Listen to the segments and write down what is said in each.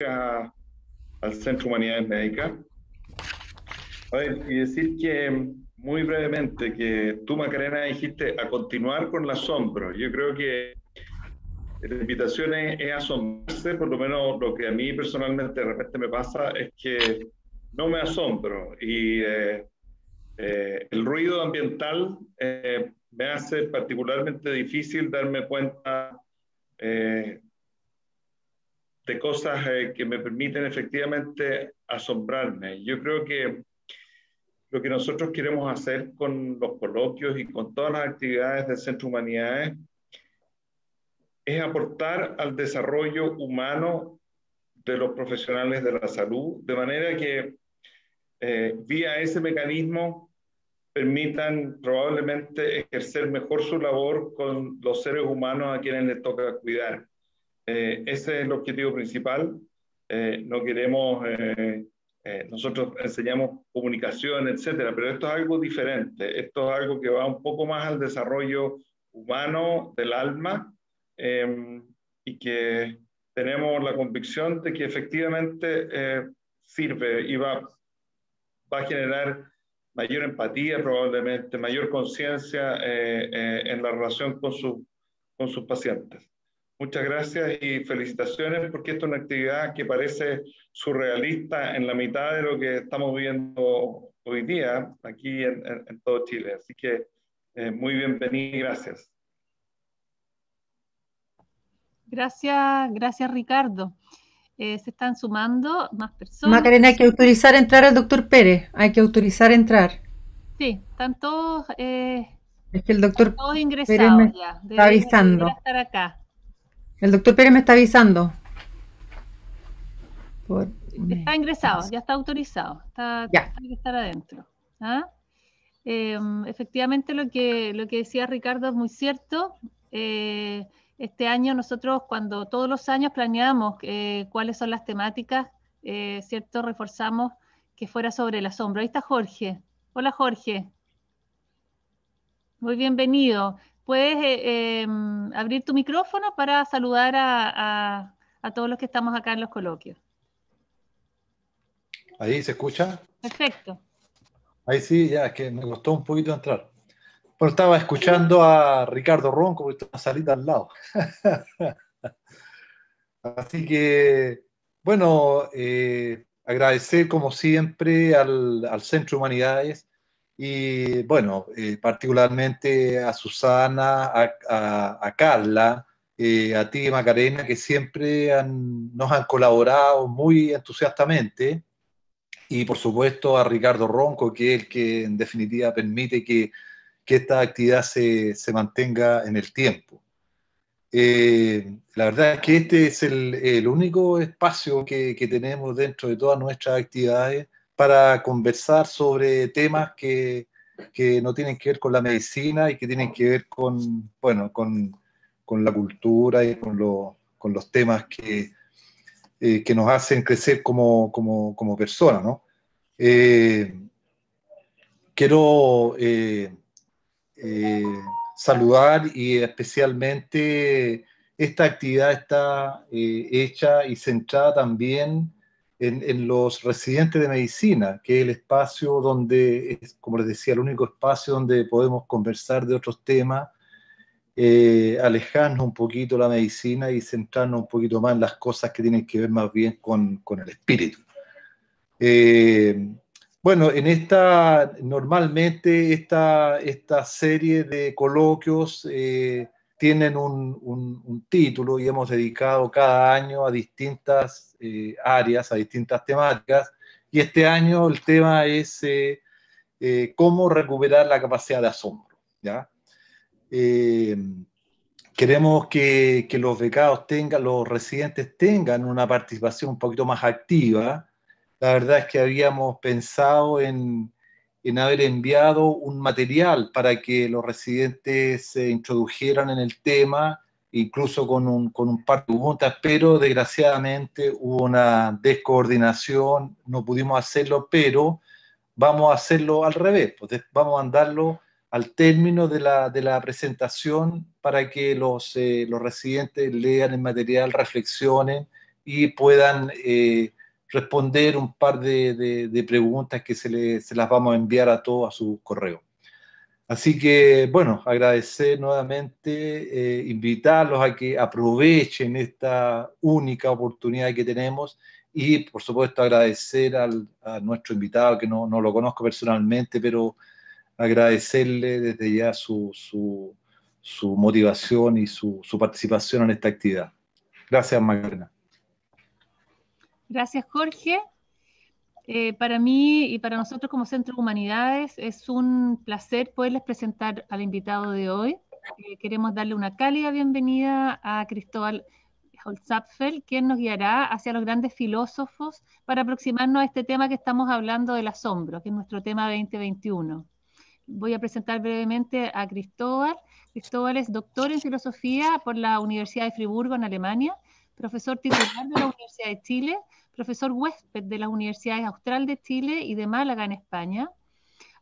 al Centro de Humanidades Médicas. A ver, y decir que muy brevemente que tú, Macarena, dijiste a continuar con el asombro. Yo creo que la invitación es asombrarse, por lo menos lo que a mí personalmente de repente me pasa es que no me asombro y el ruido ambiental me hace particularmente difícil darme cuenta eh, de cosas que me permiten efectivamente asombrarme. Yo creo que lo que nosotros queremos hacer con los coloquios y con todas las actividades del Centro de Humanidades es aportar al desarrollo humano de los profesionales de la salud, de manera que vía ese mecanismo permitan probablemente ejercer mejor su labor con los seres humanos a quienes les toca cuidar. Ese es el objetivo principal. No queremos, nosotros enseñamos comunicación, etcétera, pero esto es algo diferente. Esto es algo que va un poco más al desarrollo humano del alma y que tenemos la convicción de que efectivamente sirve y va a generar mayor empatía, probablemente mayor conciencia en la relación con sus pacientes. Muchas gracias y felicitaciones porque esto es una actividad que parece surrealista en la mitad de lo que estamos viendo hoy día aquí en todo Chile. Así que muy bienvenido y gracias. Gracias Ricardo. Se están sumando más personas. Macarena, hay que autorizar a entrar al doctor Pérez. Hay que autorizar a entrar. Sí, están todos, es que el doctor todos Pérez ingresados me ya. está avisando. Debería estar acá. El doctor Pérez me está avisando. Está ingresado, ya está autorizado. Tiene que estar adentro. ¿Ah? Efectivamente, lo que decía Ricardo es muy cierto. Este año nosotros, cuando todos los años planeamos cuáles son las temáticas, ¿cierto? Reforzamos que fuera sobre el asombro. Ahí está Jorge. Hola, Jorge. Muy bienvenido. ¿Puedes abrir tu micrófono para saludar a todos los que estamos acá en los coloquios? ¿Ahí se escucha? Perfecto. Ahí sí, ya, es que me costó un poquito entrar. Bueno, estaba escuchando a Ricardo Ronco porque está una salita al lado. Así que, bueno, agradecer como siempre al Centro de Humanidades y, bueno, particularmente a Susana, a Carla, a ti, Macarena, que siempre nos han colaborado muy entusiastamente, y por supuesto a Ricardo Ronco, que es el que en definitiva permite que esta actividad se mantenga en el tiempo. La verdad es que este es el único espacio que tenemos dentro de todas nuestras actividades para conversar sobre temas que no tienen que ver con la medicina y que tienen que ver con, bueno, con la cultura y con los temas que nos hacen crecer como personas, ¿no? Quiero saludar y especialmente esta actividad está hecha y centrada también en los residentes de medicina, que es el espacio donde, como les decía, el único espacio donde podemos conversar de otros temas, alejarnos un poquito de la medicina y centrarnos un poquito más en las cosas que tienen que ver más bien con el espíritu. Bueno, normalmente esta serie de coloquios tienen un título y hemos dedicado cada año a distintas áreas, a distintas temáticas, y este año el tema es cómo recuperar la capacidad de asombro, ¿ya? Queremos que los becados los residentes tengan una participación un poquito más activa. La verdad es que habíamos pensado en haber enviado un material para que los residentes se introdujeran en el tema, incluso con un par de preguntas, pero desgraciadamente hubo una descoordinación, no pudimos hacerlo, pero vamos a hacerlo al revés, pues vamos a mandarlo al término de la presentación para que los residentes lean el material, reflexionen y puedan responder un par de preguntas que se las vamos a enviar a todos a su correo. Así que, bueno, agradecer nuevamente, invitarlos a que aprovechen esta única oportunidad que tenemos y, por supuesto, agradecer a nuestro invitado, que no lo conozco personalmente, pero agradecerle desde ya su motivación y su participación en esta actividad. Gracias, Magdalena. Gracias, Jorge. Para mí y para nosotros como Centro de Humanidades es un placer poderles presentar al invitado de hoy. Queremos darle una cálida bienvenida a Cristóbal Holzapfel, quien nos guiará hacia los grandes filósofos para aproximarnos a este tema que estamos hablando del asombro, que es nuestro tema 2021. Voy a presentar brevemente a Cristóbal. Cristóbal es doctor en filosofía por la Universidad de Friburgo en Alemania, profesor titular de la Universidad de Chile, profesor huésped de las Universidades Austral de Chile y de Málaga en España,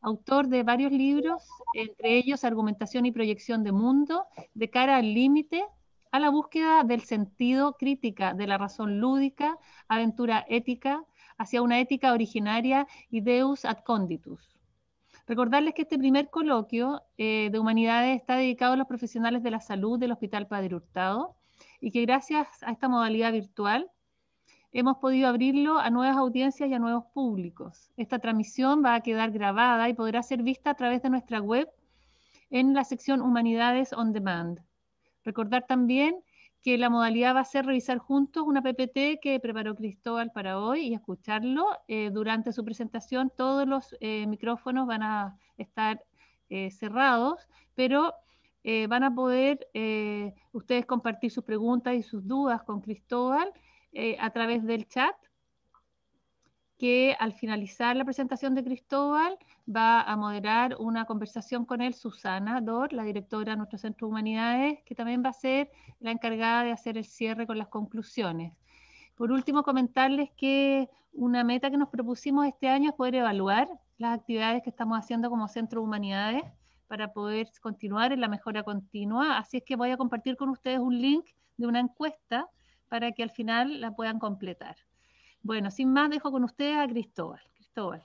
autor de varios libros, entre ellos Argumentación y Proyección de Mundo, De cara al límite, a la búsqueda del sentido, crítica de la razón lúdica, aventura ética, hacia una ética originaria y Deus ad conditus. Recordarles que este primer coloquio de humanidades está dedicado a los profesionales de la salud del Hospital Padre Hurtado y que gracias a esta modalidad virtual hemos podido abrirlo a nuevas audiencias y a nuevos públicos. Esta transmisión va a quedar grabada y podrá ser vista a través de nuestra web en la sección Humanidades on Demand. Recordar también que la modalidad va a ser revisar juntos una PPT que preparó Cristóbal para hoy y escucharlo. Durante su presentación todos los micrófonos van a estar cerrados, pero van a poder ustedes compartir sus preguntas y sus dudas con Cristóbal a través del chat, que al finalizar la presentación de Cristóbal va a moderar una conversación con él Susana Dor, la directora de nuestro Centro de Humanidades, que también va a ser la encargada de hacer el cierre con las conclusiones. Por último, comentarles que una meta que nos propusimos este año es poder evaluar las actividades que estamos haciendo como Centro de Humanidades para poder continuar en la mejora continua. Así es que voy a compartir con ustedes un link de una encuesta para que al final la puedan completar. Bueno, sin más, dejo con ustedes a Cristóbal. Cristóbal.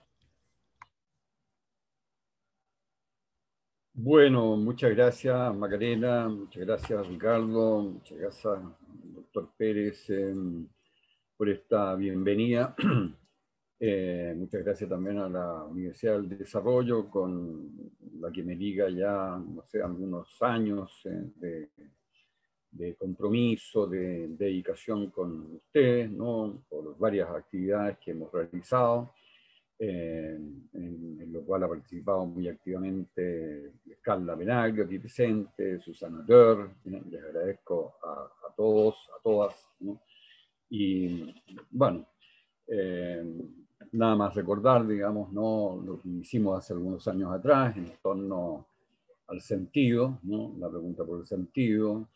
Bueno, muchas gracias, Macarena, muchas gracias, Ricardo, muchas gracias, doctor Pérez, por esta bienvenida. Muchas gracias también a la Universidad del Desarrollo, con la que me liga ya, no sé, algunos años de compromiso, de dedicación con ustedes, ¿no? Por varias actividades que hemos realizado, en lo cual ha participado muy activamente Carla Benaglio, aquí presente, Susana Dörr. Les agradezco a todos, a todas, ¿no? Y bueno, nada más recordar, digamos, ¿no? Lo que hicimos hace algunos años atrás en torno al sentido, ¿no? La pregunta por el sentido,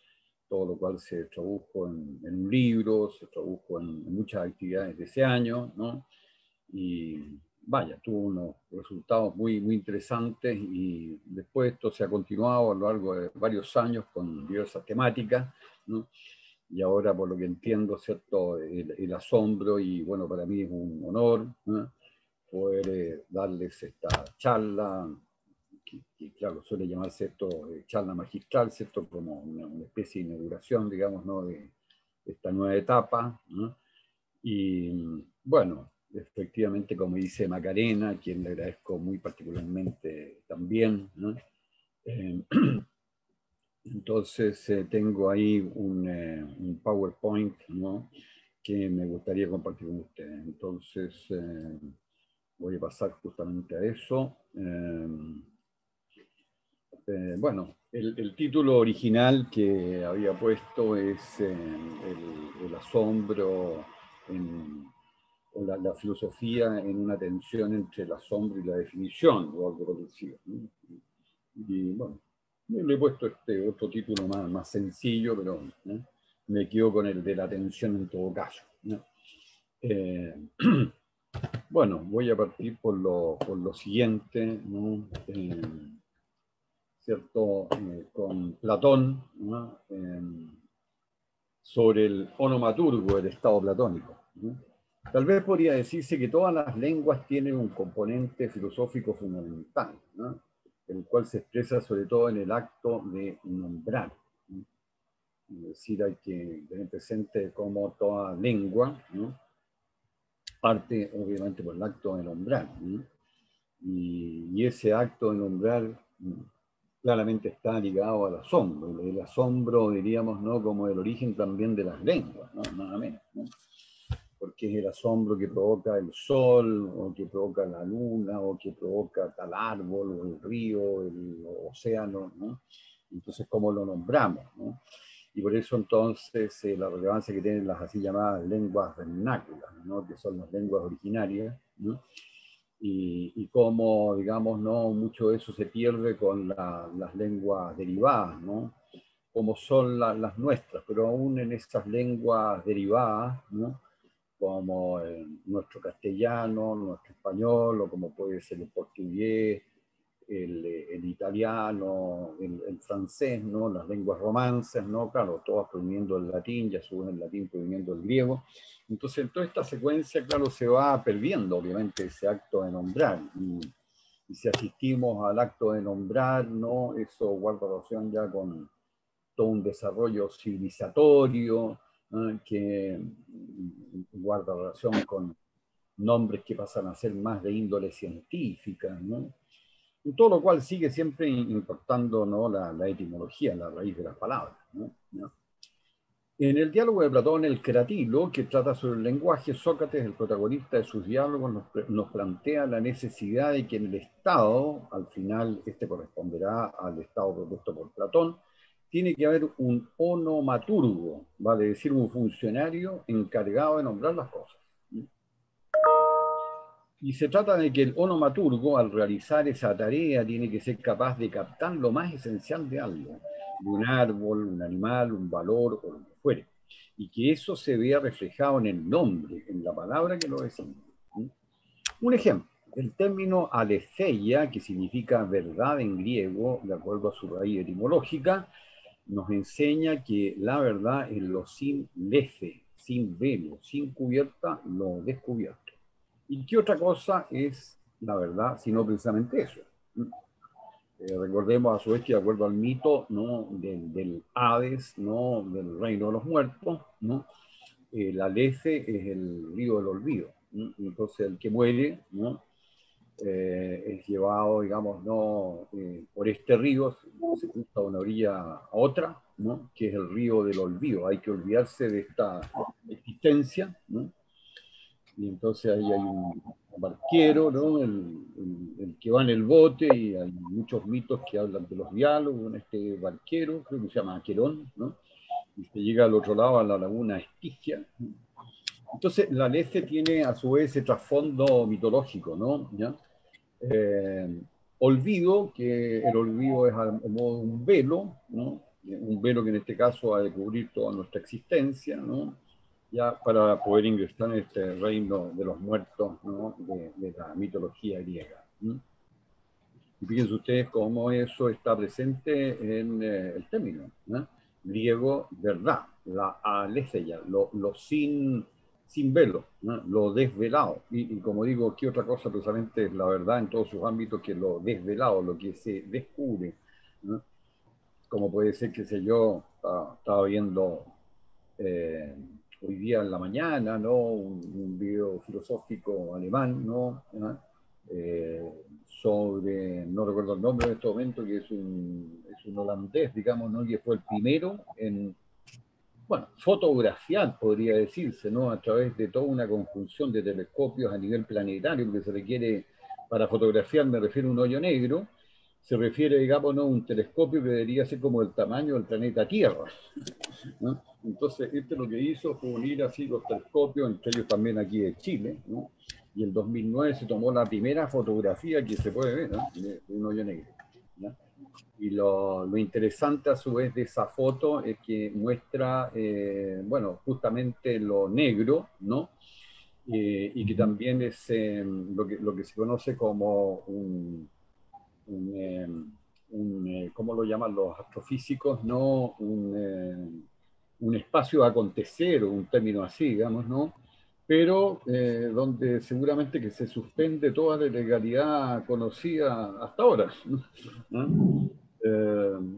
todo lo cual se tradujo en un libro, se tradujo en muchas actividades de ese año, ¿no? Y vaya, tuvo unos resultados muy, muy interesantes, y después esto se ha continuado a lo largo de varios años con diversas temáticas, ¿no? Y ahora, por lo que entiendo, ¿cierto?, el asombro, y bueno, para mí es un honor, ¿no?, poder darles esta charla, que claro, suele llamarse esto charla magistral, ¿cierto?, como una especie de inauguración, digamos, ¿no?, de esta nueva etapa, ¿no? Y bueno, efectivamente, como dice Macarena, a quien le agradezco muy particularmente también, ¿no? Entonces tengo ahí un PowerPoint, ¿no?, que me gustaría compartir con ustedes. Entonces voy a pasar justamente a eso. Bueno, el título original que había puesto es el asombro o la filosofía en una tensión entre el asombro y la definición, o algo parecido, ¿no? Y bueno, le he puesto este otro título más sencillo, pero me quedo con el de la tensión en todo caso, ¿no? Bueno, voy a partir por lo siguiente, ¿no? ¿Cierto? Con Platón, ¿no? sobre el onomaturgo, el estado platónico. Tal vez podría decirse que todas las lenguas tienen un componente filosófico fundamental, ¿no? El cual se expresa sobre todo en el acto de nombrar. Es decir, hay que tener presente cómo toda lengua, ¿no?, parte obviamente por el acto de nombrar, ¿no? Y ese acto de nombrar claramente está ligado al asombro. El asombro, diríamos, ¿no?, como el origen también de las lenguas, ¿no?, nada menos, ¿no? Porque es el asombro que provoca el sol, o que provoca la luna, o que provoca tal árbol, o el río, el océano, ¿no? Entonces, ¿cómo lo nombramos, ¿no? Y por eso entonces la relevancia que tienen las así llamadas lenguas vernáculas, ¿no?, que son las lenguas originarias, ¿no? Y cómo, digamos, ¿no?, mucho de eso se pierde con las lenguas derivadas, ¿no?, como son las nuestras, pero aún en estas lenguas derivadas, ¿no?, como nuestro castellano, nuestro español, o como puede ser el portugués, el italiano, el francés, ¿no?, las lenguas romances, ¿no?, claro, todas proveniendo del latín, y a su vez el latín proveniendo del griego. Entonces, en toda esta secuencia, claro, se va perdiendo, obviamente, ese acto de nombrar. Y si asistimos al acto de nombrar, ¿no?, eso guarda relación ya con todo un desarrollo civilizatorio, que guarda relación con nombres que pasan a ser más de índole científica, ¿no? En todo lo cual sigue siempre importando, ¿no?, la etimología, la raíz de las palabras, ¿no? En el diálogo de Platón, el Cratilo, que trata sobre el lenguaje, Sócrates, el protagonista de sus diálogos, nos plantea la necesidad de que en el Estado, al final este corresponderá al Estado propuesto por Platón, tiene que haber un onomaturgo, vale decir, un funcionario encargado de nombrar las cosas. Y se trata de que el onomaturgo, al realizar esa tarea, tiene que ser capaz de captar lo más esencial de algo, de un árbol, un animal, un valor o lo que fuere. Y que eso se vea reflejado en el nombre, en la palabra que lo define. Un ejemplo, el término aletheia, que significa verdad en griego, de acuerdo a su raíz etimológica, nos enseña que la verdad es lo sin lefe, sin velo, sin cubierta, lo descubierto. ¿Y qué otra cosa es la verdad, sino precisamente eso? Recordemos a su vez que de acuerdo al mito, ¿no?, del Hades, ¿no?, del reino de los muertos, ¿no?, la Lethe es el río del olvido, ¿no? Entonces el que muere, ¿no?, es llevado, digamos, ¿no?, por este río, se cruza de una orilla a otra, ¿no?, que es el río del olvido. Hay que olvidarse de esta existencia, ¿no? Y entonces ahí hay un barquero, ¿no?, el que va en el bote, y hay muchos mitos que hablan de los diálogos en este barquero, creo que se llama Aquerón, ¿no?, y se llega al otro lado, a la laguna Estigia. Entonces la Lethe tiene a su vez ese trasfondo mitológico, ¿no? ¿Ya? Olvido, que el olvido es a modo de un velo, ¿no?, un velo que en este caso ha de cubrir toda nuestra existencia, ¿no?, ya para poder ingresar en este reino de los muertos, ¿no?, de la mitología griega, ¿no? Y fíjense ustedes cómo eso está presente en el término, ¿no?, griego, verdad, la aletheia, lo sin velo, ¿no?, lo desvelado. Y como digo, ¿qué otra cosa precisamente es la verdad en todos sus ámbitos que lo desvelado, lo que se descubre, ¿no? Como puede ser, qué sé yo, estaba viendo hoy día en la mañana, ¿no?, un video filosófico alemán, ¿no?, sobre, no recuerdo el nombre en este momento, que es un holandés, digamos, ¿no?, que fue el primero en, bueno, fotografiar, podría decirse, ¿no?, a través de toda una conjunción de telescopios a nivel planetario, porque se requiere, para fotografiar, me refiero a un hoyo negro, se refiere, digamos, ¿no?, a un telescopio que debería ser como el tamaño del planeta Tierra, ¿no? Entonces, lo que hizo fue unir así los telescopios, entre ellos también aquí de Chile, ¿no?, y en 2009 se tomó la primera fotografía que se puede ver, ¿no?, de un hoyo negro, ¿no? Y lo interesante a su vez de esa foto es que muestra, bueno, justamente lo negro, ¿no?, y que también es lo que se conoce como ¿cómo lo llaman los astrofísicos?, ¿no?, un espacio de acontecer, o un término así, digamos, ¿no? Pero donde seguramente que se suspende toda la legalidad conocida hasta ahora, ¿no?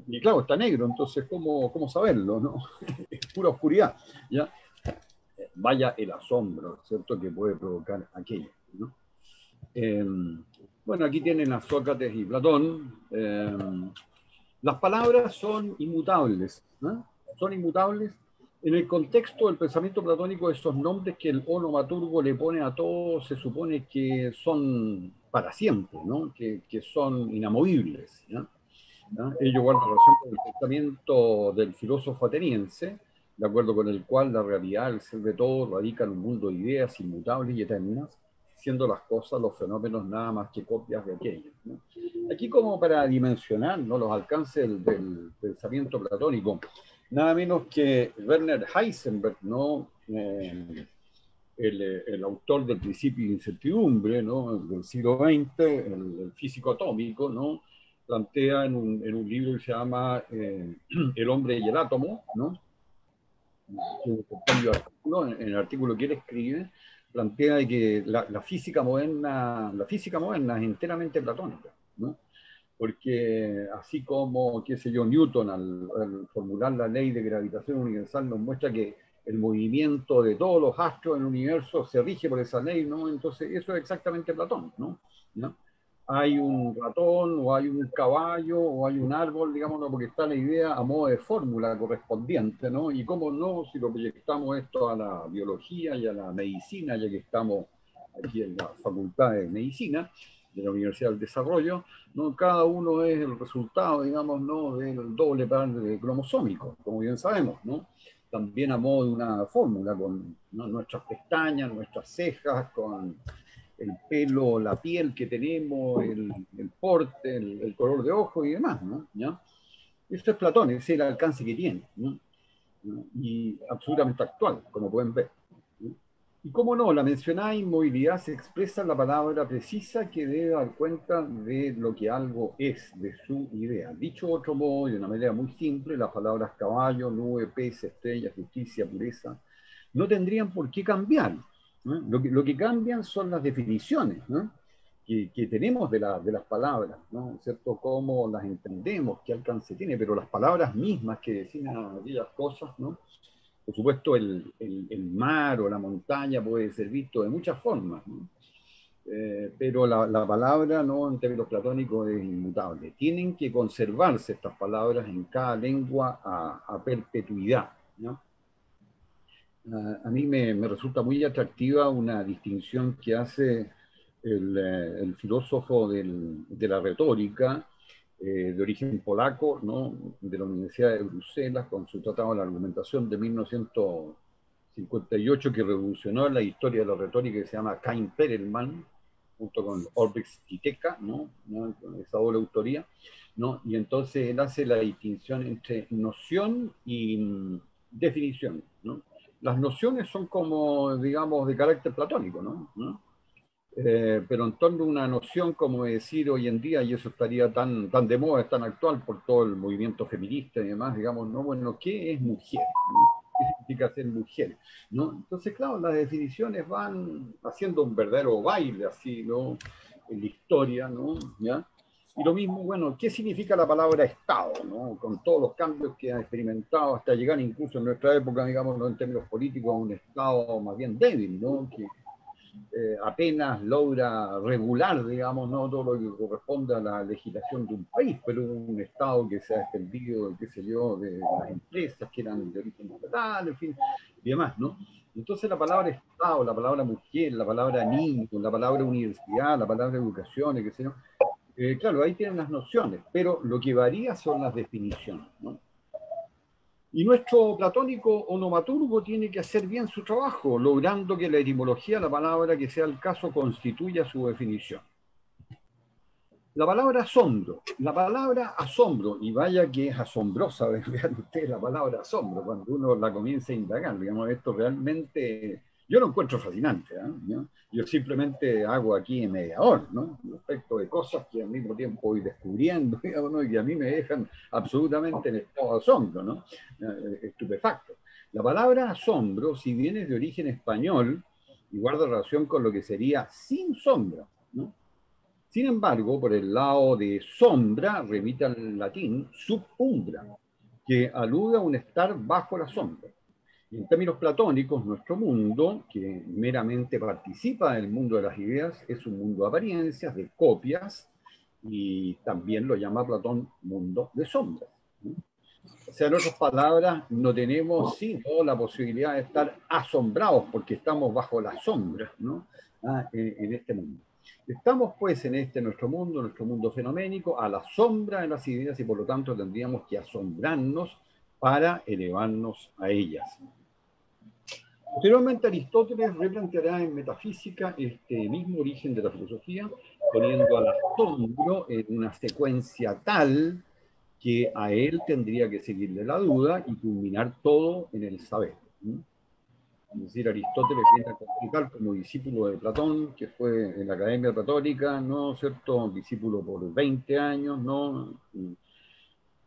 Y claro, está negro, entonces, ¿cómo saberlo, no? Es pura oscuridad, ¿ya? Vaya el asombro, ¿cierto?, que puede provocar aquello, ¿no? Bueno, aquí tienen a Sócrates y Platón. Las palabras son inmutables, ¿no? Son inmutables. En el contexto del pensamiento platónico, esos nombres que el onomaturgo le pone a todo se supone que son para siempre, ¿no? Que son inamovibles, ¿no? ¿no? Ello guarda relación con el pensamiento del filósofo ateniense, de acuerdo con el cual la realidad, el ser de todo, radica en un mundo de ideas inmutables y eternas, siendo las cosas, los fenómenos, nada más que copias de aquellos, ¿no? Aquí, como para dimensionar, ¿no?, los alcances del pensamiento platónico, nada menos que Werner Heisenberg, ¿no? El autor del Principio de Incertidumbre, ¿no?, del siglo XX, el físico atómico, ¿no?, plantea en un libro que se llama El hombre y el átomo, ¿no?, en el artículo que él escribe, plantea que la física moderna es enteramente platónica, ¿no? Porque así como, qué sé yo, Newton al formular la ley de gravitación universal nos muestra que el movimiento de todos los astros en el universo se rige por esa ley, ¿no? Entonces eso es exactamente Platón, ¿no? ¿no? Hay un ratón, o hay un caballo, o hay un árbol, digamos, porque está la idea a modo de fórmula correspondiente, ¿no? Y cómo no, si lo proyectamos esto a la biología y a la medicina, ya que estamos aquí en la Facultad de Medicina de la Universidad del Desarrollo, ¿no? Cada uno es el resultado, digamos, ¿no?, del doble par de cromosómico, como bien sabemos, ¿no? También a modo de una fórmula, con, ¿no?, nuestras pestañas, nuestras cejas, con el pelo, la piel que tenemos, el porte, el color de ojo y demás, ¿no? ¿Ya? Eso es Platón, ese es el alcance que tiene, ¿no? ¿no? Y absolutamente actual, como pueden ver, ¿no? Y cómo no, la mencionada inmovilidad se expresa en la palabra precisa que debe dar cuenta de lo que algo es, de su idea. Dicho de otro modo, de una manera muy simple, las palabras caballo, nube, pez, estrella, justicia, pureza, no tendrían por qué cambiar, ¿no? Lo que cambian son las definiciones, ¿no?, que tenemos de las palabras, ¿no? ¿Cierto? Cómo las entendemos, qué alcance tiene, pero las palabras mismas que definen aquellas cosas, ¿no? Por supuesto, el mar o la montaña puede ser visto de muchas formas, ¿no? Pero la palabra, ¿no?, en términos platónicos es inmutable. Tienen que conservarse estas palabras en cada lengua a perpetuidad, ¿no? A mí me resulta muy atractiva una distinción que hace el filósofo de la retórica, de origen polaco, ¿no?, de la Universidad de Bruselas, con su tratado de la argumentación de 1958, que revolucionó la historia de la retórica, que se llama Cain Perelman, junto con Orbix Titeca, ¿no?, esa doble autoría, ¿no? Y entonces él hace la distinción entre noción y definición, ¿no? Las nociones son como, digamos, de carácter platónico, ¿no? Pero en torno a una noción, como decir hoy en día, y eso estaría tan de moda, tan actual por todo el movimiento feminista y demás, digamos, ¿no? Bueno, ¿qué es mujer? ¿no? ¿Qué significa ser mujer? ¿no? Entonces, claro, las definiciones van haciendo un verdadero baile, así, ¿no?, en la historia, ¿no? ¿Ya? Y lo mismo, bueno, ¿qué significa la palabra Estado? ¿no? Con todos los cambios que ha experimentado hasta llegar incluso en nuestra época, digamos, ¿no?, en términos políticos, a un Estado más bien débil, ¿no?, que apenas logra regular, digamos, ¿no?, todo lo que corresponde a la legislación de un país, pero un Estado que se ha extendido, qué sé yo, de las empresas que eran de origen estatal, en fin, y demás, ¿no? Entonces la palabra Estado, la palabra mujer, la palabra niño, la palabra universidad, la palabra educación, qué sé yo, claro, ahí tienen las nociones, pero lo que varía son las definiciones, ¿no? Y nuestro platónico onomaturgo tiene que hacer bien su trabajo, logrando que la etimología de la palabra que sea el caso constituya su definición. La palabra asombro, y vaya que es asombrosa, vean ustedes la palabra asombro, cuando uno la comienza a indagar, digamos, esto realmente, yo lo encuentro fascinante, ¿eh? Yo simplemente hago aquí en mediador, ¿no?, respecto de cosas que al mismo tiempo voy descubriendo, digamos, ¿no?, y que a mí me dejan absolutamente en estado de asombro, ¿no?, estupefacto. La palabra asombro, si bien es de origen español, y guarda relación con lo que sería sin sombra, ¿no? Sin embargo, por el lado de sombra, remite al latín subumbra, que alude a un estar bajo la sombra. Y en términos platónicos, nuestro mundo, que meramente participa del mundo de las ideas, es un mundo de apariencias, de copias, y también lo llama Platón mundo de sombras, ¿no? O sea, en otras palabras, no tenemos, sí, ¿no?, la posibilidad de estar asombrados porque estamos bajo la sombra, ¿no? En este mundo. Estamos, pues, en nuestro mundo fenoménico, a la sombra de las ideas y por lo tanto tendríamos que asombrarnos para elevarnos a ellas. Posteriormente, Aristóteles replanteará en metafísica este mismo origen de la filosofía, poniendo al asombro en una secuencia tal que a él tendría que seguirle la duda y culminar todo en el saber. Es decir, Aristóteles viene a complicar como discípulo de Platón, que fue en la Academia Platónica, ¿no es cierto?, discípulo por 20 años, ¿no?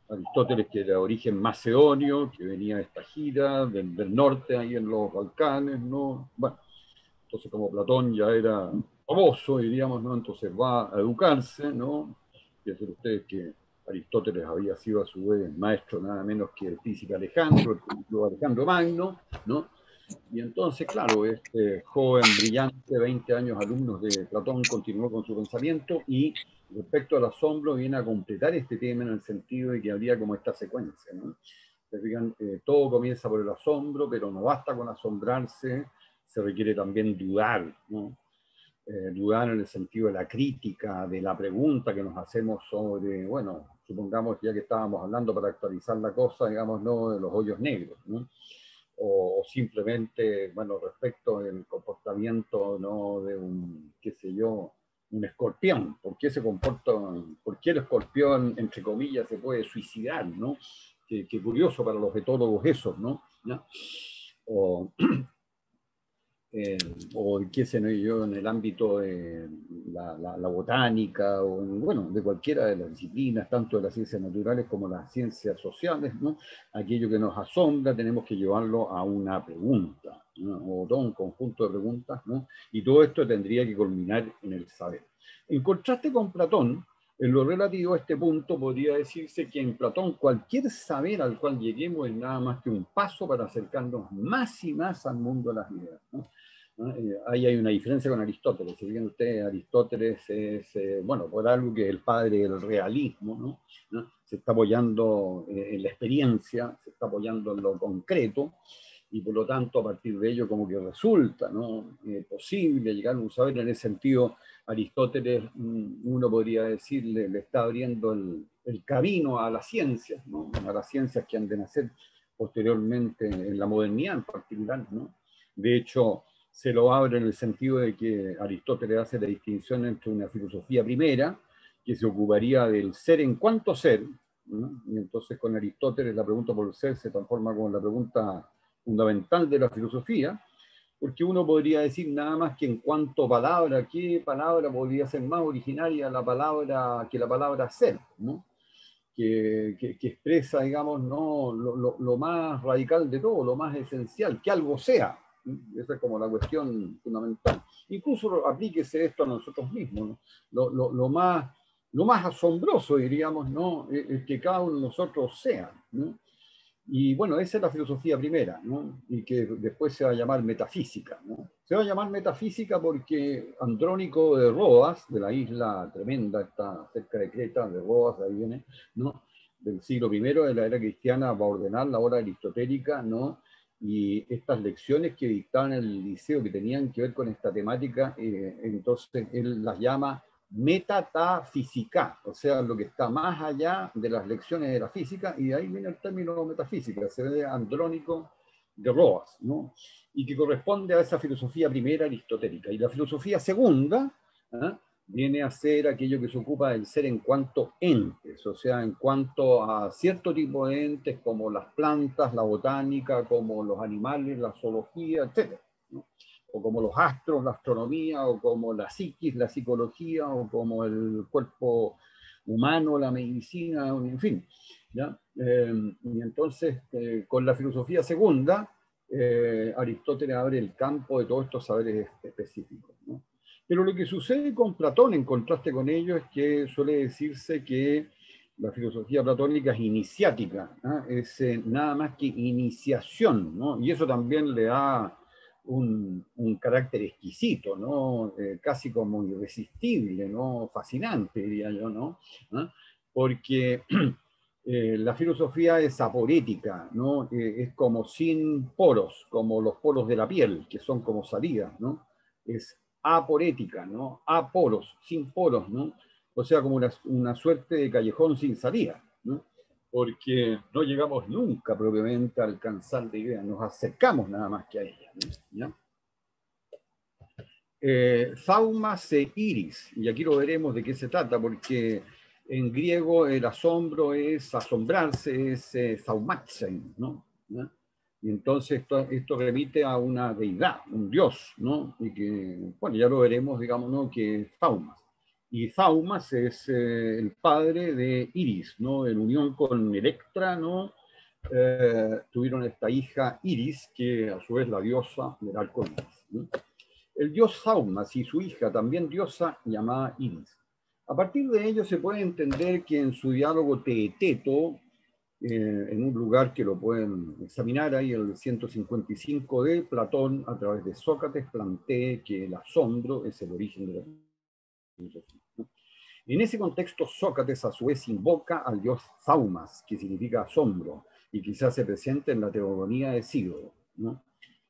Aristóteles, que era de origen macedonio, que venía de esta gira del norte, ahí en los Balcanes, ¿no? Bueno, entonces como Platón ya era famoso, diríamos, ¿no? Entonces va a educarse, ¿no? Piensen ustedes que Aristóteles había sido a su vez maestro nada menos que el príncipe Alejandro, el Alejandro Magno, ¿no? Y entonces, claro, este joven brillante, 20 años alumnos de Platón, continuó con su pensamiento y respecto al asombro viene a completar este tema en el sentido de que habría como esta secuencia, ¿no? Todo comienza por el asombro, pero no basta con asombrarse, se requiere también dudar, ¿no? Dudar en el sentido de la crítica, de la pregunta que nos hacemos sobre, bueno, supongamos ya que estábamos hablando para actualizar la cosa, digamos, ¿no?, de los hoyos negros, ¿no? O simplemente, bueno, respecto al comportamiento, ¿no?, de un, qué sé yo, un escorpión. ¿Por qué se comporta, por qué el escorpión, entre comillas, se puede suicidar, ¿no? Qué curioso para los etólogos eso, ¿no? ¿No? O qué sé yo, en el ámbito de la botánica, o bueno, de cualquiera de las disciplinas, tanto de las ciencias naturales como las ciencias sociales, ¿no? Aquello que nos asombra tenemos que llevarlo a una pregunta, ¿no?, o todo un conjunto de preguntas, ¿no? Y todo esto tendría que culminar en el saber. En contraste con Platón, en lo relativo a este punto, podría decirse que en Platón cualquier saber al cual lleguemos es nada más que un paso para acercarnos más y más al mundo de las ideas, ¿no? Ahí hay una diferencia con Aristóteles. Si bien usted, Aristóteles es, bueno, por algo que es el padre del realismo, ¿no? ¿No? Se está apoyando en la experiencia, se está apoyando en lo concreto, y por lo tanto a partir de ello como que resulta, ¿no?, posible llegar a un saber. En ese sentido, Aristóteles, uno podría decirle, le está abriendo el camino a las ciencias, ¿no?, a las ciencias que han de nacer posteriormente en la modernidad en particular, ¿no? De hecho, se lo abre en el sentido de que Aristóteles hace la distinción entre una filosofía primera, que se ocuparía del ser en cuanto ser, ¿no? Y entonces con Aristóteles la pregunta por el ser se transforma como la pregunta fundamental de la filosofía, porque uno podría decir nada más que en cuanto palabra, ¿qué palabra podría ser más originaria que la palabra ser, ¿no?, que expresa, digamos, ¿no?, lo más radical de todo, lo más esencial, que algo sea. Esa es como la cuestión fundamental. Incluso aplíquese esto a nosotros mismos, ¿no? Lo más asombroso, diríamos, ¿no?, es que cada uno de nosotros sea, ¿no? Y bueno, esa es la filosofía primera, ¿no?, y que después se va a llamar metafísica, ¿no? Se va a llamar metafísica porque Andrónico de Rodas, de la isla tremenda, está cerca de Creta, de Rodas, ahí viene, ¿no?, del siglo I de la era cristiana, va a ordenar la obra aristotélica, ¿no?, y estas lecciones que dictaban en el liceo que tenían que ver con esta temática, entonces él las llama metatafísica, o sea, lo que está más allá de las lecciones de la física, y de ahí viene el término metafísica, se ve de Andrónico de Rodas, ¿no?, y que corresponde a esa filosofía primera aristotélica. Y la filosofía segunda, ¿eh?, viene a ser aquello que se ocupa del ser en cuanto entes, o sea, en cuanto a cierto tipo de entes como las plantas, la botánica, como los animales, la zoología, etc., ¿no?, o como los astros, la astronomía, o como la psiquis, la psicología, o como el cuerpo humano, la medicina, en fin. ¿Ya? Y entonces, con la filosofía segunda, Aristóteles abre el campo de todos estos saberes específicos, ¿no? Pero lo que sucede con Platón, en contraste con ello, es que suele decirse que la filosofía platónica es iniciática, ¿no? Es nada más que iniciación, ¿no? Y eso también le da un carácter exquisito, ¿no? Casi como irresistible, ¿no? Fascinante, diría yo, ¿no? ¿Ah? Porque la filosofía es aporética, ¿no? Es como sin poros, como los poros de la piel, que son como salidas, ¿no? Es aporética, ¿no? Aporos, sin poros, ¿no? O sea, como una suerte de callejón sin salida, ¿no? Porque no llegamos nunca propiamente a alcanzar la idea, nos acercamos nada más que a ella, ¿no? Thaumas e iris, y aquí lo veremos de qué se trata, porque en griego el asombro es asombrarse, es thaumatzen, ¿no? ¿no? Y entonces esto remite a una deidad, un dios, ¿no? Y que, bueno, ya lo veremos, digamos, ¿no? Que es Thaumas. Y Thaumas es el padre de Iris, ¿no? En unión con Electra, ¿no? Tuvieron esta hija Iris, que a su vez la diosa del arco iris, ¿no? El dios Thaumas y su hija, también diosa, llamada Iris. A partir de ello se puede entender que en su diálogo Teeteto, en un lugar que lo pueden examinar ahí, el 155 de Platón, a través de Sócrates, plantea que el asombro es el origen de la filosofía. En ese contexto, Sócrates a su vez invoca al dios Thaumas, que significa asombro, y quizás se presente en la Teogonía de Sidro, ¿no?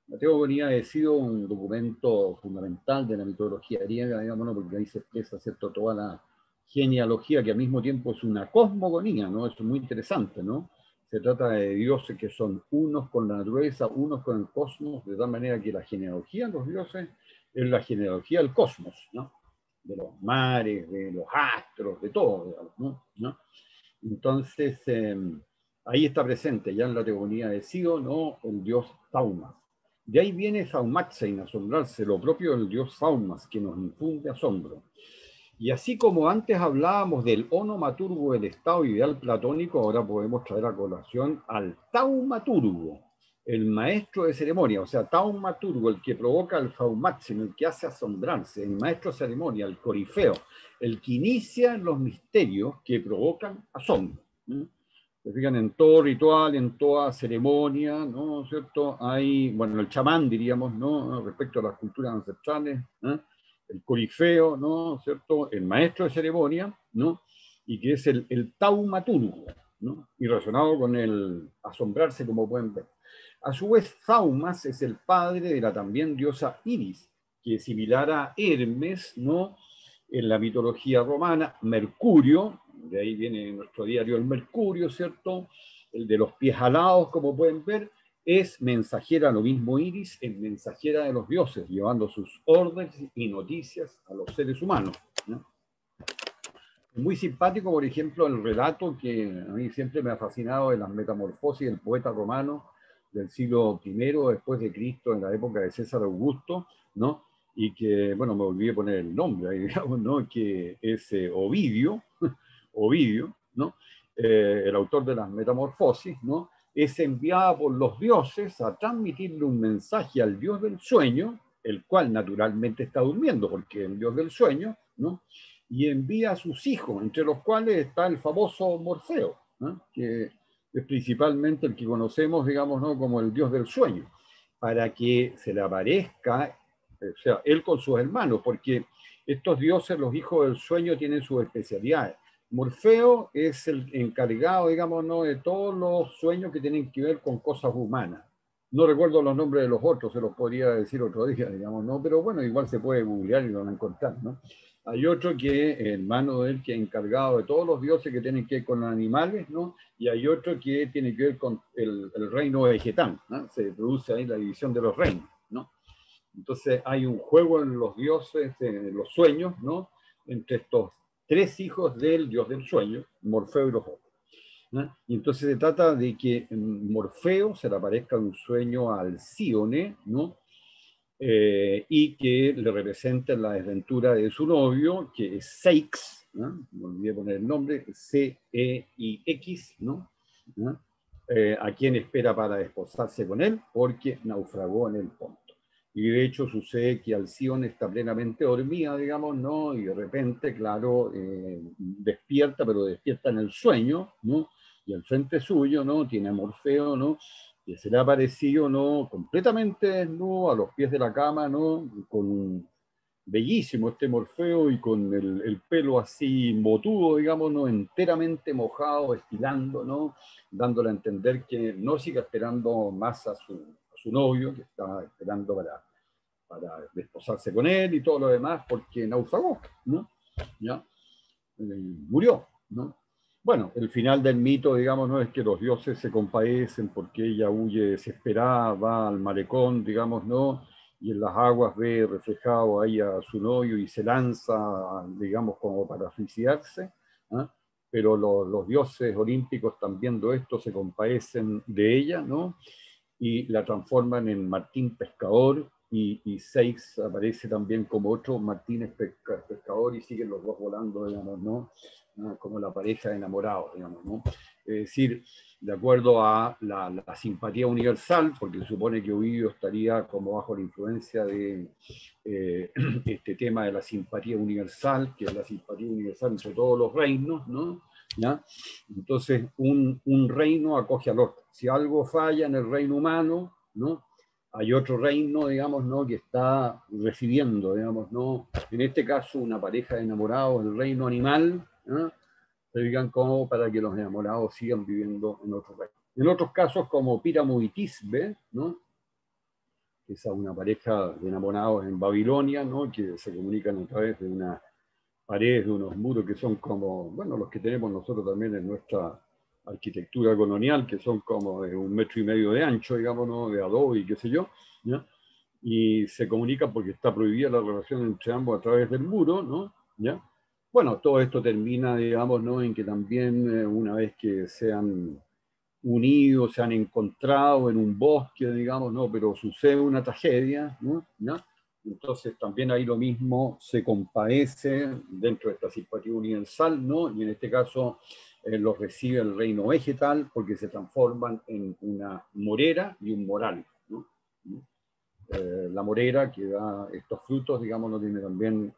La Teogonía ha sido un documento fundamental de la mitología griega, digamos, porque ahí se expresa, ¿cierto?, toda la genealogía, que al mismo tiempo es una cosmogonía, ¿no? Eso es muy interesante, ¿no? Se trata de dioses que son unos con la naturaleza, unos con el cosmos, de tal manera que la genealogía de los dioses es la genealogía del cosmos, ¿no? De los mares, de los astros, de todo, digamos, ¿no? Entonces, ahí está presente ya en la Teogonía de Sidro, ¿no?, el dios Thaumas. De ahí viene Thaumatzen, asombrarse, lo propio del dios Thaumas, que nos infunde asombro. Y así como antes hablábamos del onomaturgo del estado ideal platónico, ahora podemos traer a colación al taumaturgo, el maestro de ceremonia, o sea, taumaturgo, el que provoca el Thaumatzen, el que hace asombrarse, el maestro de ceremonia, el corifeo, el que inicia los misterios que provocan asombro, ¿no? Se fijan, en todo ritual, en toda ceremonia, ¿no es cierto? Hay, bueno, el chamán, diríamos, ¿no?, respecto a las culturas ancestrales, ¿eh? El corifeo, ¿no es cierto?, el maestro de ceremonia, ¿no?, y que es el taumaturgo, ¿no?, y relacionado con el asombrarse, como pueden ver. A su vez, Thaumas es el padre de la también diosa Iris, que es similar a Hermes, ¿no?, en la mitología romana. Mercurio, de ahí viene nuestro diario El Mercurio, ¿cierto?, el de los pies alados, como pueden ver, es mensajera, lo mismo Iris, es mensajera de los dioses, llevando sus órdenes y noticias a los seres humanos, ¿no? Es muy simpático, por ejemplo, el relato que a mí siempre me ha fascinado de las metamorfosis del poeta romano del siglo I después de Cristo, en la época de César Augusto, ¿no? Y que, bueno, me olvidé poner el nombre ahí, digamos, ¿no?, que es Ovidio, Ovidio, ¿no?, el autor de las Metamorfosis, ¿no?, es enviada por los dioses a transmitirle un mensaje al dios del sueño, el cual naturalmente está durmiendo, porque es el dios del sueño, ¿no?, y envía a sus hijos, entre los cuales está el famoso Morfeo, ¿no?, que es principalmente el que conocemos, digamos, ¿no?, como el dios del sueño, para que se le aparezca, o sea, él con sus hermanos, porque estos dioses, los hijos del sueño, tienen sus especialidades. Morfeo es el encargado, digamos, ¿no?, de todos los sueños que tienen que ver con cosas humanas. No recuerdo los nombres de los otros, se los podría decir otro día, digamos, ¿no? Pero bueno, igual se puede googlear y lo van a encontrar, ¿no? Hay otro que es hermano de él, que es encargado de todos los dioses que tienen que ver con los animales, ¿no? Y hay otro que tiene que ver con el reino vegetal, ¿no? Se produce ahí la división de los reinos, ¿no? Entonces hay un juego en los dioses, en los sueños, ¿no?, entre estos tres hijos del dios del sueño, Morfeo y los otros, ¿no? Y entonces se trata de que Morfeo se le aparezca en un sueño a Alcíone, ¿no?, y que le representa la desventura de su novio, que es Seix, ¿no? Me olvidé poner el nombre, C-E-I-X, ¿no? ¿no? A quien espera para desposarse con él, porque naufragó en el Ponto. Y de hecho sucede que Alción está plenamente dormida, digamos, ¿no? Y de repente, claro, despierta, pero despierta en el sueño, ¿no? Y al frente suyo, ¿no? Tiene a Morfeo, ¿no? Que se le ha aparecido, ¿no? Completamente desnudo, a los pies de la cama, ¿no? Con bellísimo este Morfeo y con el pelo así motudo, digamos, ¿no? Enteramente mojado, estilando, ¿no? Dándole a entender que no siga esperando más a su novio, que está esperando para desposarse con él y todo lo demás, porque naufragó, ¿no? ¿Ya? Murió, ¿no? Bueno, el final del mito, digamos, no es que los dioses se compadecen porque ella huye desesperada, va al malecón, digamos, ¿no? Y en las aguas ve reflejado ahí a su novio y se lanza, digamos, como para suicidarse, ¿eh? Pero los dioses olímpicos, también viendo esto, se compadecen de ella, ¿no? Y la transforman en Martín Pescador, y Seix aparece también como otro Martínez Pescador, y siguen los dos volando, digamos, ¿no? Como la pareja de enamorados, digamos, ¿no? Es decir, de acuerdo a la simpatía universal, porque se supone que Ovidio estaría como bajo la influencia de este tema de la simpatía universal, que es la simpatía universal entre todos los reinos, ¿no? ¿Ya? Entonces, un reino acoge al otro. Si algo falla en el reino humano, ¿no? Hay otro reino, digamos, ¿no? Que está recibiendo, digamos, ¿no? En este caso, una pareja de enamorados del reino animal, ¿no? Se digan como para que los enamorados sigan viviendo en otro reino. En otros casos, como Píramo y Tisbe, ¿no? Que es una pareja de enamorados en Babilonia, ¿no? Que se comunican a través de una paredes, de unos muros que son como, bueno, los que tenemos nosotros también en nuestra arquitectura colonial, que son como de 1,5 metros de ancho, digamos, ¿no? De adobe y qué sé yo, ¿ya? Y se comunican porque está prohibida la relación entre ambos a través del muro, ¿no? ¿Ya? Bueno, todo esto termina, digamos, ¿no? En que también una vez que se han unido, se han encontrado en un bosque, digamos, ¿no? Pero sucede una tragedia, ¿no? ¿Ya? Entonces también ahí lo mismo se compadece dentro de esta simpatía universal, ¿no? Y en este caso los recibe el reino vegetal porque se transforman en una morera y un moral, ¿no? La morera que da estos frutos, digamos, no tiene también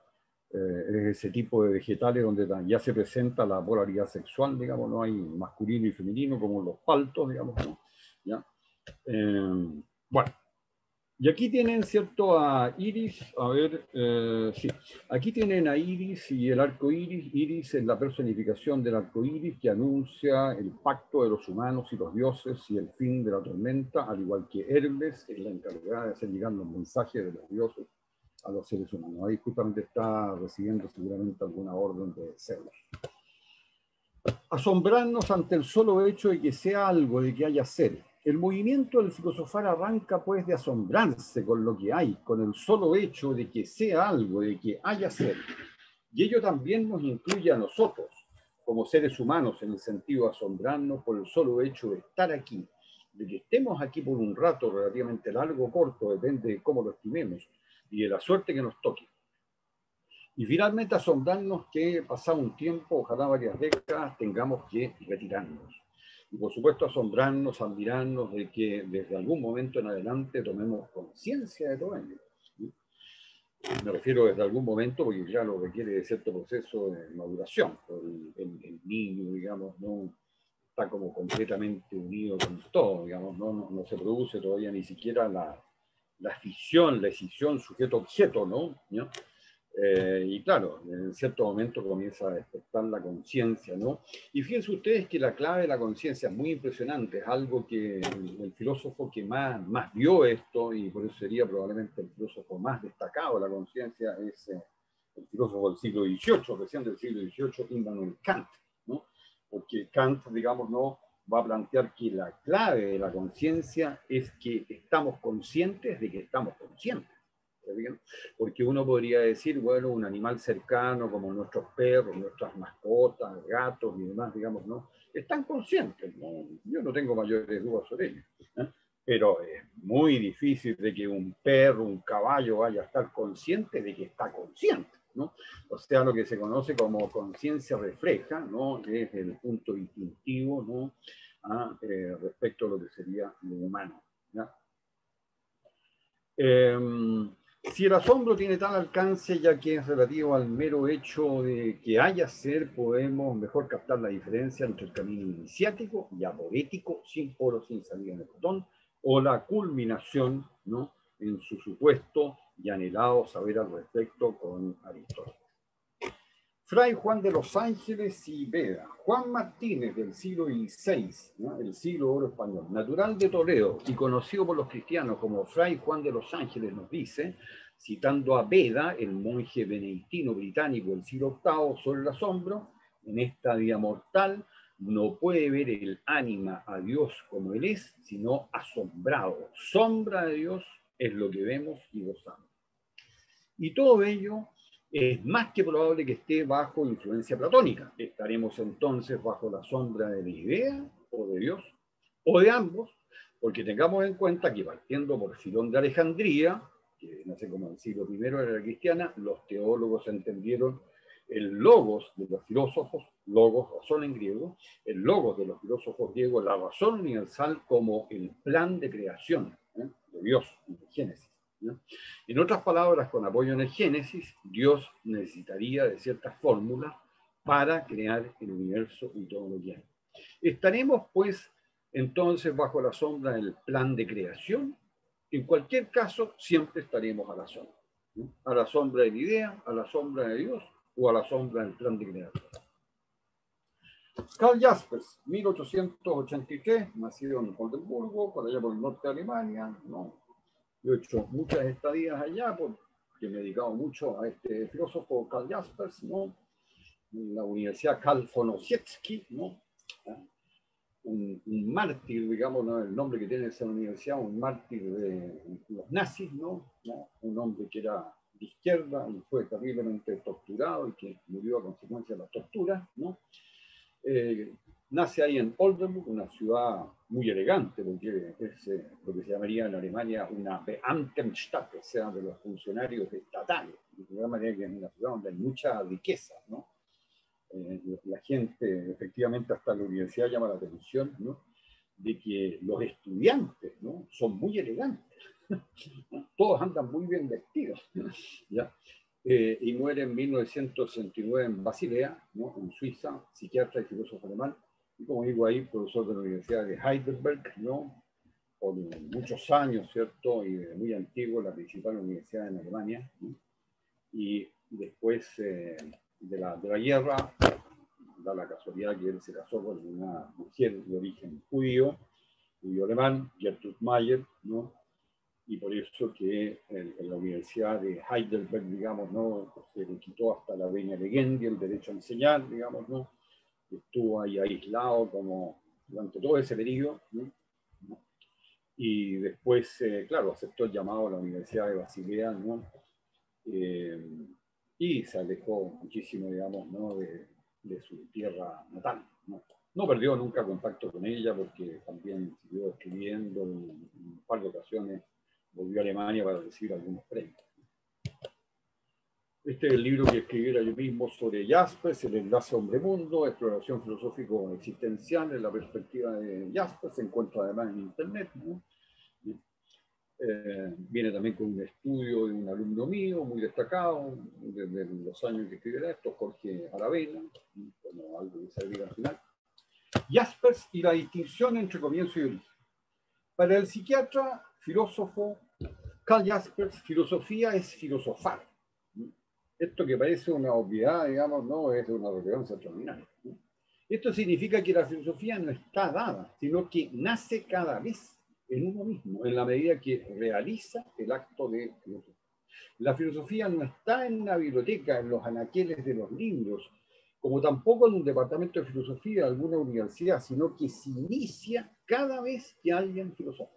es ese tipo de vegetales donde ya se presenta la polaridad sexual, digamos, no hay masculino y femenino como los paltos, digamos, ¿no? ¿Ya? Bueno, y aquí tienen, ¿cierto?, a Iris, a ver, sí, aquí tienen a Iris y el arco iris. Iris es la personificación del arco iris que anuncia el pacto de los humanos y los dioses y el fin de la tormenta, al igual que Hermes es la encargada de hacer llegar los mensajes de los dioses a los seres humanos. Ahí justamente está recibiendo seguramente alguna orden de Zeus. Asombrarnos ante el solo hecho de que sea algo, de que haya ser. El movimiento del filosofar arranca pues de asombrarse con lo que hay, con el solo hecho de que sea algo, de que haya ser. Y ello también nos incluye a nosotros, como seres humanos, en el sentido de asombrarnos por el solo hecho de estar aquí, de que estemos aquí por un rato relativamente largo o corto, depende de cómo lo estimemos, y de la suerte que nos toque. Y finalmente asombrarnos que pasado un tiempo, ojalá varias décadas, tengamos que retirarnos. Y por supuesto asombrarnos, admirarnos de que desde algún momento en adelante tomemos conciencia de todo ello. Me refiero desde algún momento porque ya lo requiere de cierto proceso de maduración. El niño, digamos, no está como completamente unido con todo, digamos, no se produce todavía ni siquiera la fisión, la escisión sujeto-objeto, ¿no? ¿No? Y claro, en cierto momento comienza a despertar la conciencia, ¿no? Y fíjense ustedes que la clave de la conciencia es muy impresionante, es algo que el filósofo que más vio esto, y por eso sería probablemente el filósofo más destacado de la conciencia, es el filósofo del siglo XVIII, recién del siglo XVIII, Immanuel Kant, ¿no? Porque Kant, digamos, no va a plantear que la clave de la conciencia es que estamos conscientes de que estamos conscientes. Porque uno podría decir, bueno, un animal cercano como nuestros perros, nuestras mascotas, gatos y demás, digamos, ¿no? Están conscientes, ¿no? Yo no tengo mayores dudas sobre ello, ¿eh? Pero es muy difícil de que un perro, un caballo vaya a estar consciente de que está consciente, ¿no? O sea, lo que se conoce como conciencia refleja, ¿no? Que es el punto distintivo, ¿no? Respecto a lo que sería lo humano, ¿ya? Si el asombro tiene tal alcance, ya que es relativo al mero hecho de que haya ser, podemos mejor captar la diferencia entre el camino iniciático y apoético, sin poro, sin salida en el botón, o la culminación, ¿no? En su supuesto y anhelado saber al respecto con Aristóteles. Fray Juan de los Ángeles y Beda, Juan Martínez del siglo XVI, ¿no? El siglo oro español, natural de Toledo y conocido por los cristianos como Fray Juan de los Ángeles, nos dice, citando a Beda, el monje benedictino británico del siglo VIII, sobre el asombro: en esta vida mortal no puede ver el ánima a Dios como Él es, sino asombrado. Sombra de Dios es lo que vemos y gozamos. Y todo ello es más que probable que esté bajo influencia platónica. Estaremos entonces bajo la sombra de la idea o de Dios, o de ambos, porque tengamos en cuenta que partiendo por Filón de Alejandría, que nace como en el siglo I de la era cristiana, los teólogos entendieron el logos de los filósofos, logos, razón en griego, el logos de los filósofos griegos, la razón universal, como el plan de creación de Dios, en el Génesis. ¿no? En otras palabras, con apoyo en el Génesis, Dios necesitaría de ciertas fórmulas para crear el universo y todo lo que hay. Estaremos, pues, entonces bajo la sombra del plan de creación. En cualquier caso, siempre estaremos a la sombra. ¿no? A la sombra de la idea, a la sombra de Dios o a la sombra del plan de creación. Karl Jaspers, 1883, nacido en Oldenburgo, por allá por el norte de Alemania, ¿no? Yo he hecho muchas estadías allá porque me he dedicado mucho a este filósofo Karl Jaspers, ¿no? En la Universidad Karl von Ossietzky, ¿no? Un mártir, digamos, ¿no? El nombre que tiene esa universidad, un mártir de los nazis, ¿no? Un hombre que era de izquierda y fue terriblemente torturado y que murió a consecuencia de las torturas, ¿no? Nace ahí en Oldenburg, una ciudad muy elegante, porque es lo que se llamaría en Alemania una Beamtenstadt, o sea, de los funcionarios estatales, de tal manera que es una ciudad donde hay mucha riqueza, ¿no? La gente, efectivamente, hasta la universidad llama la atención, ¿no? De que los estudiantes, ¿no? Son muy elegantes, todos andan muy bien vestidos, ¿ya? Y muere en 1969 en Basilea, ¿no? En Suiza, psiquiatra y filósofo alemán, y como digo ahí, profesor de la Universidad de Heidelberg, ¿no? Por muchos años, ¿cierto? Y muy antiguo, la principal universidad en Alemania, ¿no? Y después de la guerra, da la casualidad que él se casó con una mujer de origen judío alemán, Gertrud Mayer, ¿no? Y por eso que en la Universidad de Heidelberg, digamos, ¿no? Se le quitó hasta la venia legendi, el derecho a enseñar, digamos, ¿no? Estuvo ahí aislado como durante todo ese periodo, ¿no? Y después, claro, aceptó el llamado a la Universidad de Basilea, ¿no? Y se alejó muchísimo, digamos, ¿no? de su tierra natal, ¿no? No perdió nunca contacto con ella porque también siguió escribiendo en un par de ocasiones. Volvió a Alemania para recibir algunos premios. Este es el libro que escribiera yo mismo sobre Jaspers, El enlace hombre-mundo, exploración filosófico-existencial en la perspectiva de Jaspers. Se encuentra además en internet, ¿no? Viene también con un estudio de un alumno mío muy destacado desde los años que escribiera esto, Jorge Aravena, como algo que se agrega al final. Jaspers y la distinción entre comienzo y origen. Para el psiquiatra, filósofo Karl Jaspers, filosofía es filosofar. Esto que parece una obviedad, digamos, no es de una relevancia extraordinaria. Esto significa que la filosofía no está dada, sino que nace cada vez en uno mismo, en la medida que realiza el acto de filosofía. La filosofía no está en una biblioteca, en los anaqueles de los libros, como tampoco en un departamento de filosofía de alguna universidad, sino que se inicia cada vez que alguien filosofa.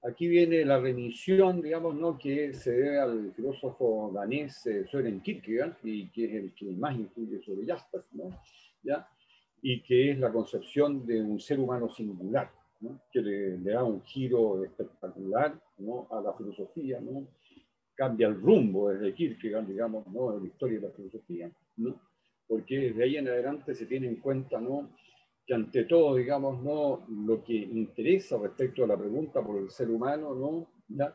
Aquí viene la remisión, digamos, ¿no? Que se debe al filósofo danés Søren Kierkegaard, y que es el que más influye sobre Jaspers, ¿no? ¿Ya? Y que es la concepción de un ser humano singular, ¿no? Que le da un giro espectacular, ¿no? A la filosofía, ¿no? cambia el rumbo desde Kierkegaard, digamos, ¿no? En la historia de la filosofía, ¿no? Porque desde ahí en adelante se tiene en cuenta, ¿no?, que ante todo, digamos, ¿no?, lo que interesa respecto a la pregunta por el ser humano, ¿no?, ¿ya?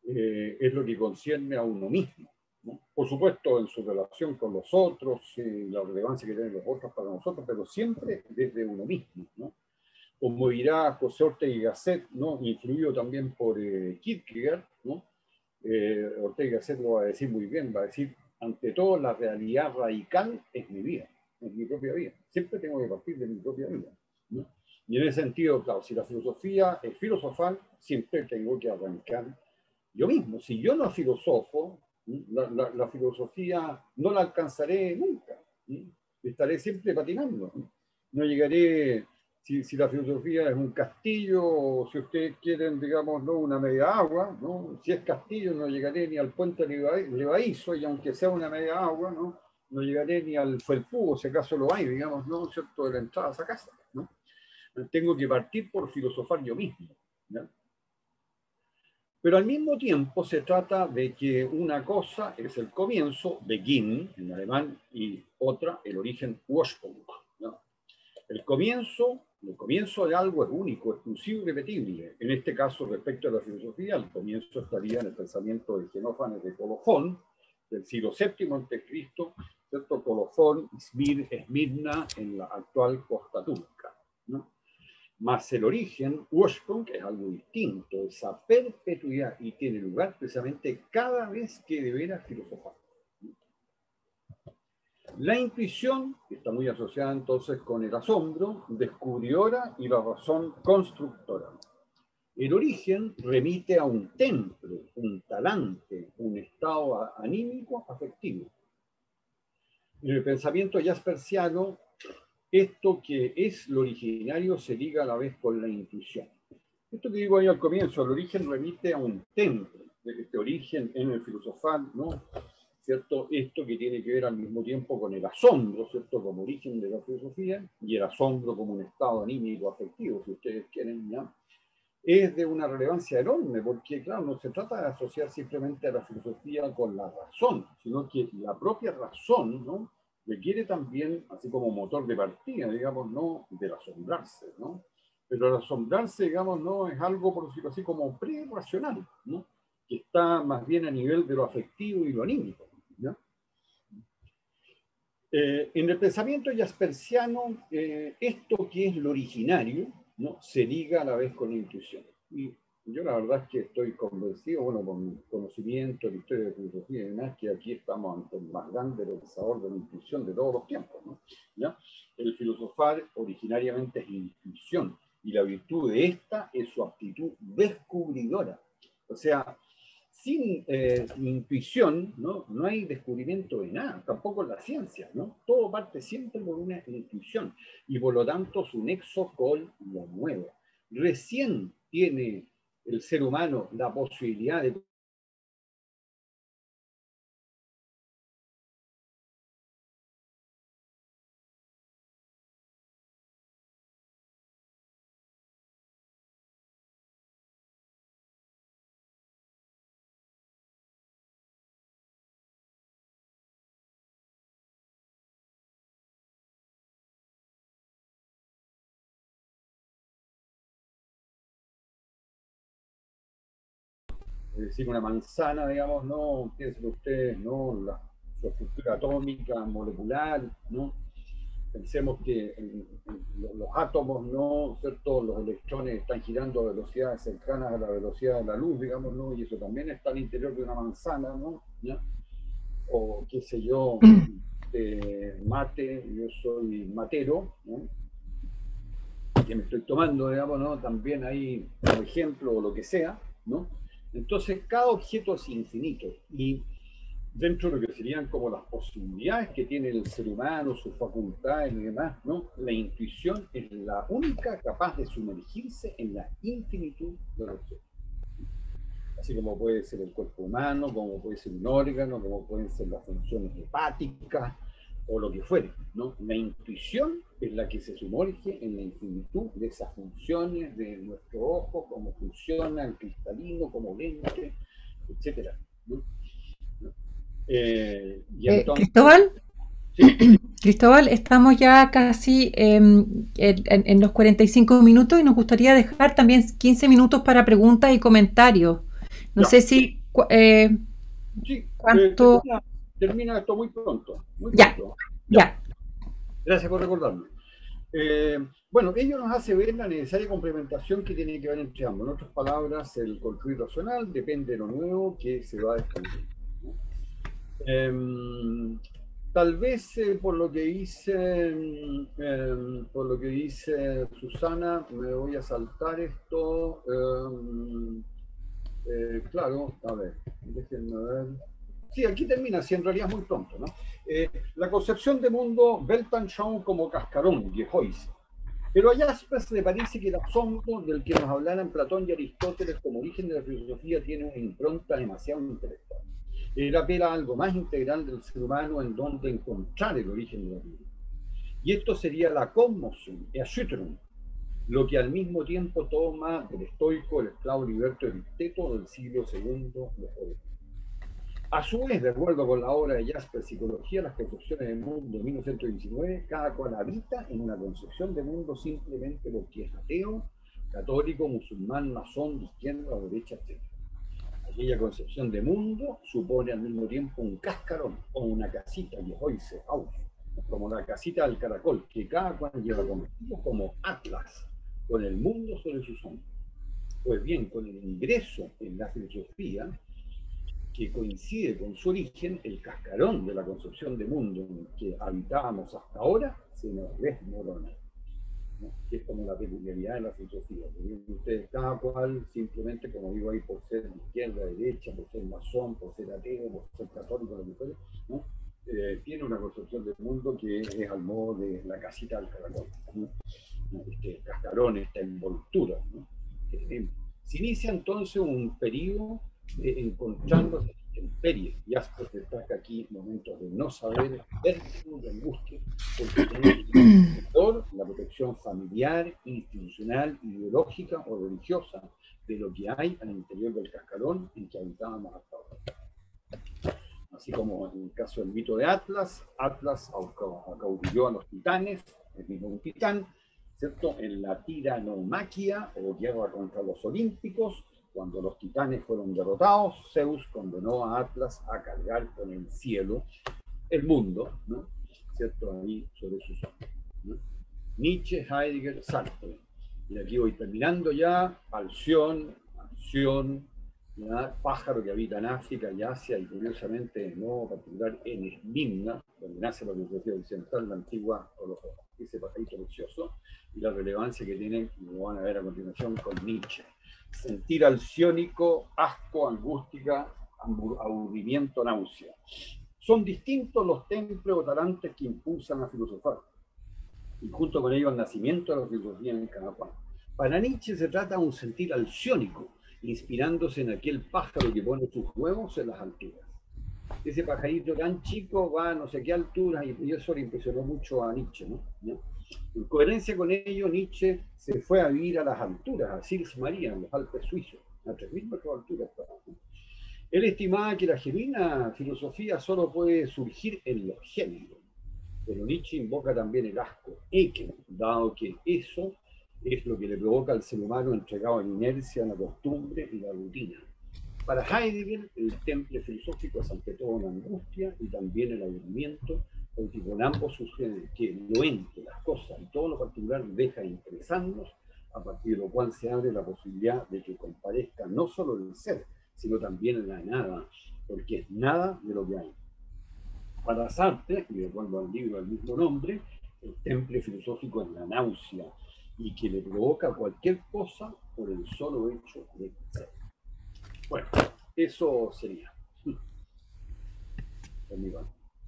Es lo que concierne a uno mismo, ¿no? Por supuesto, en su relación con los otros, la relevancia que tienen los otros para nosotros, pero siempre desde uno mismo, ¿no? Como dirá José Ortega y Gasset, ¿no?, influido también por Kierkegaard, ¿no? Ortega y Gasset lo va a decir muy bien, va a decir, ante todo, la realidad radical es mi vida, es mi propia vida. Siempre tengo que partir de mi propia vida, ¿no? Y en ese sentido, claro, si la filosofía es filosofal, siempre tengo que arrancar yo mismo. Si yo no filosofo, la filosofía no la alcanzaré nunca. Estaré siempre patinando. No llegaré, si la filosofía es un castillo, o si ustedes quieren, digamos, ¿no?, una media agua, ¿no? Si es castillo, no llegaré ni al puente levadizo, y aunque sea una media agua, ¿no?, no llegaré ni al felpudo, si acaso lo hay, digamos, ¿no?, ¿cierto?, de la entrada a esa casa, ¿no? Tengo que partir por filosofar yo mismo, ¿no? Pero al mismo tiempo se trata de que una cosa es el comienzo, Beginn en alemán, y otra, el origen, Ursprung, ¿no? El comienzo de algo es único, exclusivo y repetible. En este caso, respecto a la filosofía, el comienzo estaría en el pensamiento de Xenófanes de Colofón, del siglo VII a.C., ¿cierto? Colofón, Esmirna, en la actual Costa Turca, ¿no? Más el origen, Ursprung, es algo distinto, esa perpetuidad, y tiene lugar precisamente cada vez que deberá filosofar. La intuición, que está muy asociada entonces con el asombro, descubridora, y la razón constructora. El origen remite a un temple, un talante, un estado anímico afectivo. En el pensamiento jaspersiano, esto que es lo originario se liga a la vez con la intuición. Esto que digo ahí al comienzo, el origen remite a un temple, de este origen en el filosofal, ¿no?, ¿cierto? Esto que tiene que ver al mismo tiempo con el asombro, ¿cierto?, como origen de la filosofía, y el asombro como un estado anímico afectivo, si ustedes quieren, ¿ya?, es de una relevancia enorme, porque, claro, no se trata de asociar simplemente a la filosofía con la razón, sino que la propia razón, ¿no?, requiere también, así como motor de partida, digamos, ¿no?, del asombrarse, ¿no? Pero el asombrarse, digamos, no es algo, por decirlo así, como pre-racional, ¿no?, que está más bien a nivel de lo afectivo y lo anímico, ¿no? En el pensamiento jaspersiano, esto que es lo originario, ¿no?, se liga a la vez con la intuición. Y yo la verdad es que estoy convencido, bueno, con mi conocimiento de la historia de la filosofía y demás, que aquí estamos ante el más grande realizador de la intuición de todos los tiempos, ¿no? ¿Ya? El filosofar originariamente es intuición, y la virtud de esta es su aptitud descubridora. O sea, sin intuición, ¿no?, no hay descubrimiento de nada, tampoco en la ciencia, ¿no? Todo parte siempre por una intuición, y por lo tanto su nexo con lo nuevo. Recién tiene el ser humano la posibilidad de decir una manzana, digamos, ¿no? Piensen ustedes, ¿no?, su estructura atómica, molecular, ¿no? Pensemos que los átomos, ¿no?, ¿cierto?, los electrones están girando a velocidades cercanas a la velocidad de la luz, digamos, ¿no?, y eso también está al interior de una manzana, ¿no? ¿Ya? O qué sé yo, mate, yo soy matero, ¿no?, que me estoy tomando, digamos, ¿no?, también ahí como ejemplo o lo que sea, ¿no? Entonces cada objeto es infinito, y dentro de lo que serían como las posibilidades que tiene el ser humano, sus facultades y demás, ¿no?, la intuición es la única capaz de sumergirse en la infinitud de los objetos. Así como puede ser el cuerpo humano, como puede ser un órgano, como pueden ser las funciones hepáticas, o lo que fuere, ¿no? La intuición es la que se sumerge en la infinitud de esas funciones de nuestro ojo, cómo funciona el cristalino, como lente, etcétera. ¿no? Y entonces, Cristóbal, sí, Cristóbal, estamos ya casi en los 45 minutos y nos gustaría dejar también 15 minutos para preguntas y comentarios. No ya, sé si sí, cuánto. termina esto muy pronto, muy Ya, pronto. ya. Gracias por recordarme. Bueno, ello nos hace ver la necesaria complementación que tiene que haber entre ambos. En otras palabras, el construir racional depende de lo nuevo que se va a descubrir, ¿no? Tal vez por lo que dice Susana, me voy a saltar esto. Claro, a ver, déjenme ver. Sí, aquí termina, sí, en realidad es muy pronto, ¿no? La concepción de mundo, Weltanschauung como cascarón, Gehoise. Pero a Jaspers le parece que el asombro del que nos hablaran Platón y Aristóteles como origen de la filosofía tiene una impronta demasiado intelectual. Él apela a algo más integral del ser humano en donde encontrar el origen de la vida. Y esto sería la conmoción, Erschütterung, lo que al mismo tiempo toma del estoico el esclavo liberto Epicteto del siglo II después. A su vez, de acuerdo con la obra de Jasper, Psicología, las concepciones del mundo de 1919, cada cual habita en una concepción de mundo simplemente porque es ateo, católico, musulmán, masón, de izquierda o derecha, etc. Aquella concepción de mundo supone al mismo tiempo un cascarón o una casita, Gehoise, como la casita del caracol, que cada cual lleva consigo como atlas, con el mundo sobre sus hombros. Pues bien, con el ingreso en la filosofía, que coincide con su origen, el cascarón de la concepción de mundo en el que habitábamos hasta ahora se nos desmorona, ¿no? Que es como la peculiaridad de la filosofía. Ustedes, cada cual, simplemente, como digo ahí, por ser de izquierda, derecha, por ser masón, por ser ateo, por ser católico, lo que fuere, ¿no? Tiene una concepción del mundo que es al modo de la casita del caracol, ¿no? Este cascarón, esta envoltura, ¿no? Se inicia entonces un periodo de encontrarnos en intemperie. Jaspers destaca aquí momentos de no saber, vértigo, de angustia, porque tenemos la protección familiar, institucional, ideológica o religiosa de lo que hay al interior del cascarón en que habitábamos hasta ahora. Así como en el caso del mito de Atlas, Atlas acaudilló a los titanes, el mismo un titán, ¿cierto? En la tiranomaquia o guerra contra los olímpicos, cuando los titanes fueron derrotados, Zeus condenó a Atlas a cargar con el cielo el mundo, ¿no? ¿Cierto? Ahí sobre sus hombros, ¿no? Nietzsche, Heidegger, Sartre. Y aquí voy terminando ya. Alción, ¿ya? Pájaro que habita en África y Asia, y curiosamente, de modo particular, en Esmirna, donde nace la filosofía occidental, la antigua Holocausto. Ese pajarito precioso y la relevancia que tiene, lo van a ver a continuación, con Nietzsche. Sentir alciónico, asco, angustia, aburrimiento, náusea. Son distintos los templos o talantes que impulsan a filosofar, y junto con ello el nacimiento de la filosofía en cada cual. Para Nietzsche se trata de un sentir alciónico, inspirándose en aquel pájaro que pone sus huevos en las alturas. Ese pajarito tan chico va a no sé qué alturas, y eso le impresionó mucho a Nietzsche, ¿no? En coherencia con ello, Nietzsche se fue a vivir a las alturas, a Sils Maria, en los Alpes suizos, a 3.000 metros de altura. Él estimaba que la genuina filosofía solo puede surgir en los géneros, pero Nietzsche invoca también el asco, Eken, dado que eso es lo que le provoca al ser humano entregado en inercia, a la costumbre y la rutina. Para Heidegger, el temple filosófico es ante todo una angustia y también el aburrimiento, porque con ambos sucede que lo ente, las cosas y todo lo particular deja de interesarnos, a partir de lo cual se abre la posibilidad de que comparezca no solo el ser, sino también la nada, porque es nada de lo que hay. Para Sartre, y de acuerdo al libro del mismo nombre, el temple filosófico es la náusea, y que le provoca cualquier cosa por el solo hecho de ser. Bueno, eso sería.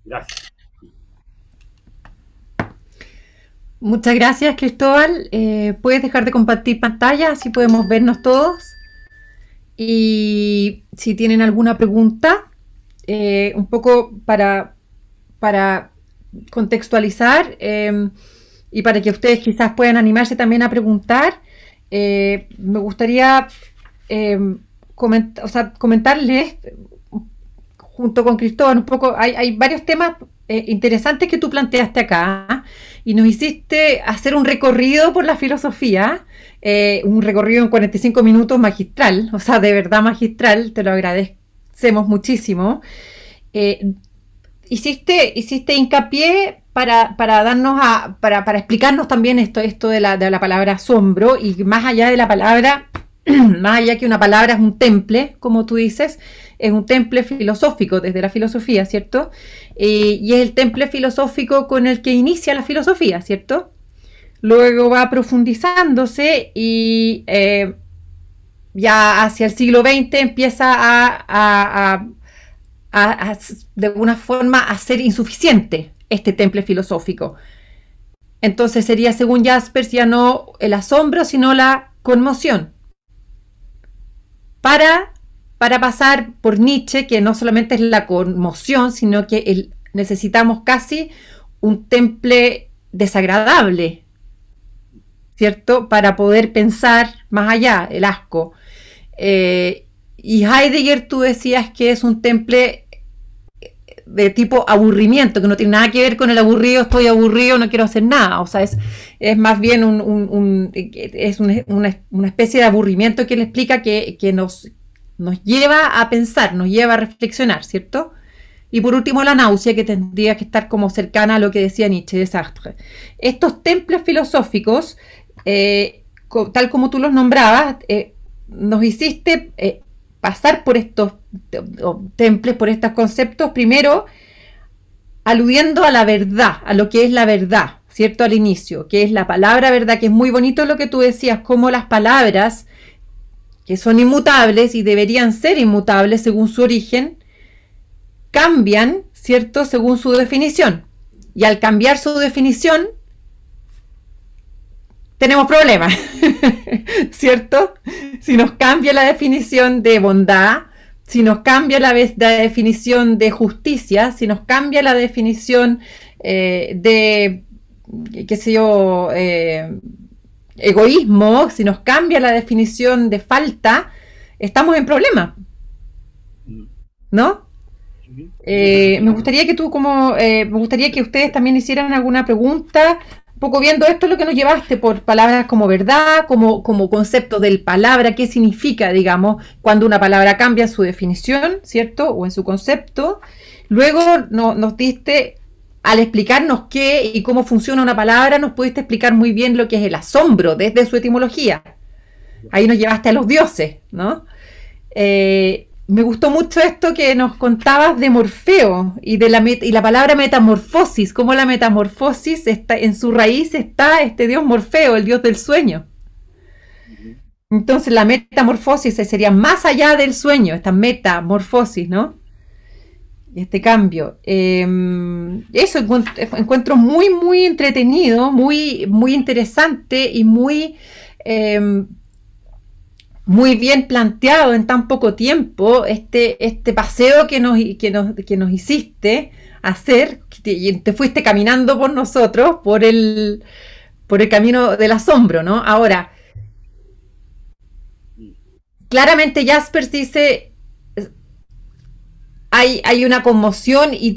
Gracias. Muchas gracias, Cristóbal. Puedes dejar de compartir pantalla, así podemos vernos todos. Y si tienen alguna pregunta, un poco para contextualizar y para que ustedes quizás puedan animarse también a preguntar, me gustaría comentarles junto con Cristóbal un poco, hay varios temas interesantes que tú planteaste acá y nos hiciste hacer un recorrido por la filosofía, un recorrido en 45 minutos magistral, o sea, de verdad magistral, te lo agradecemos muchísimo. Hiciste hincapié para darnos para explicarnos también esto de la palabra asombro, y más allá de la palabra, más allá que una palabra es un temple, como tú dices, es un temple filosófico desde la filosofía, ¿cierto? Y es el temple filosófico con el que inicia la filosofía, ¿cierto? Luego va profundizándose y ya hacia el siglo XX empieza de alguna forma a ser insuficiente este temple filosófico. Entonces sería, según Jaspers, ya no el asombro, sino la conmoción. Para pasar por Nietzsche, que no solamente es la conmoción, sino que necesitamos casi un temple desagradable, ¿cierto? Para poder pensar más allá, el asco. Y Heidegger, tú decías que es un temple de tipo aburrimiento, que no tiene nada que ver con el aburrido, estoy aburrido, no quiero hacer nada. O sea, es más bien una especie de aburrimiento que él explica que nos lleva a pensar, nos lleva a reflexionar, ¿cierto? Y por último, la náusea, que tendría que estar como cercana a lo que decía Nietzsche de Sartre. Estos templos filosóficos, tal como tú los nombrabas, nos hiciste pasar por estos templos, por estos conceptos, primero aludiendo a la verdad, a lo que es la verdad, ¿cierto? Al inicio, que es la palabra verdad, que es muy bonito lo que tú decías, como las palabras, que son inmutables y deberían ser inmutables según su origen, cambian, ¿cierto? Según su definición. Y al cambiar su definición, tenemos problemas, ¿cierto? Si nos cambia la definición de bondad, si nos cambia la definición de justicia, si nos cambia la definición de, qué sé yo, egoísmo, si nos cambia la definición de falta, estamos en problemas, ¿no? Me gustaría que me gustaría que ustedes también hicieran alguna pregunta, un poco viendo esto, lo que nos llevaste por palabras como verdad, como concepto del palabra, qué significa, digamos, cuando una palabra cambia su definición, ¿cierto? O en su concepto. Luego nos diste, al explicarnos qué y cómo funciona una palabra, nos pudiste explicar muy bien lo que es el asombro desde su etimología. Ahí nos llevaste a los dioses, ¿no? Me gustó mucho esto que nos contabas de Morfeo y la palabra metamorfosis, cómo la metamorfosis está, en su raíz está este dios Morfeo, el dios del sueño. Entonces la metamorfosis sería más allá del sueño, esta metamorfosis, ¿no? Este cambio. Eso encuentro muy, muy entretenido, muy, muy interesante y muy bien planteado en tan poco tiempo este paseo que nos hiciste hacer, y te fuiste caminando por nosotros por el camino del asombro, ¿no? Ahora, claramente Jaspers dice hay una conmoción y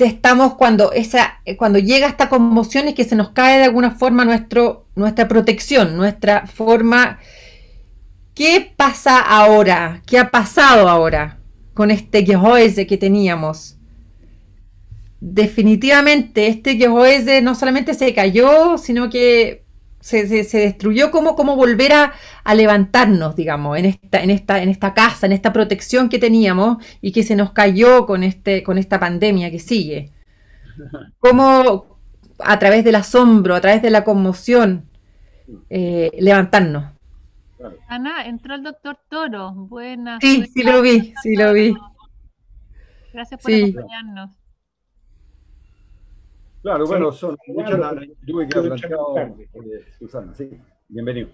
cuando llega esta conmoción es que se nos cae de alguna forma nuestra protección, nuestra forma. ¿Qué pasa ahora? ¿Qué ha pasado ahora con este Gehäuse que teníamos? Definitivamente este Gehäuse no solamente se cayó, sino que se destruyó. ¿Cómo volver a levantarnos, digamos, en esta casa, en esta protección que teníamos y que se nos cayó con esta pandemia que sigue? ¿Cómo a través del asombro, a través de la conmoción, levantarnos? Ana, entró el doctor Toro. Buenas. Sí lo vi. Gracias por acompañarnos. Claro, bueno, son muchas las tuve que haber planteado, Susana, sí, bienvenido.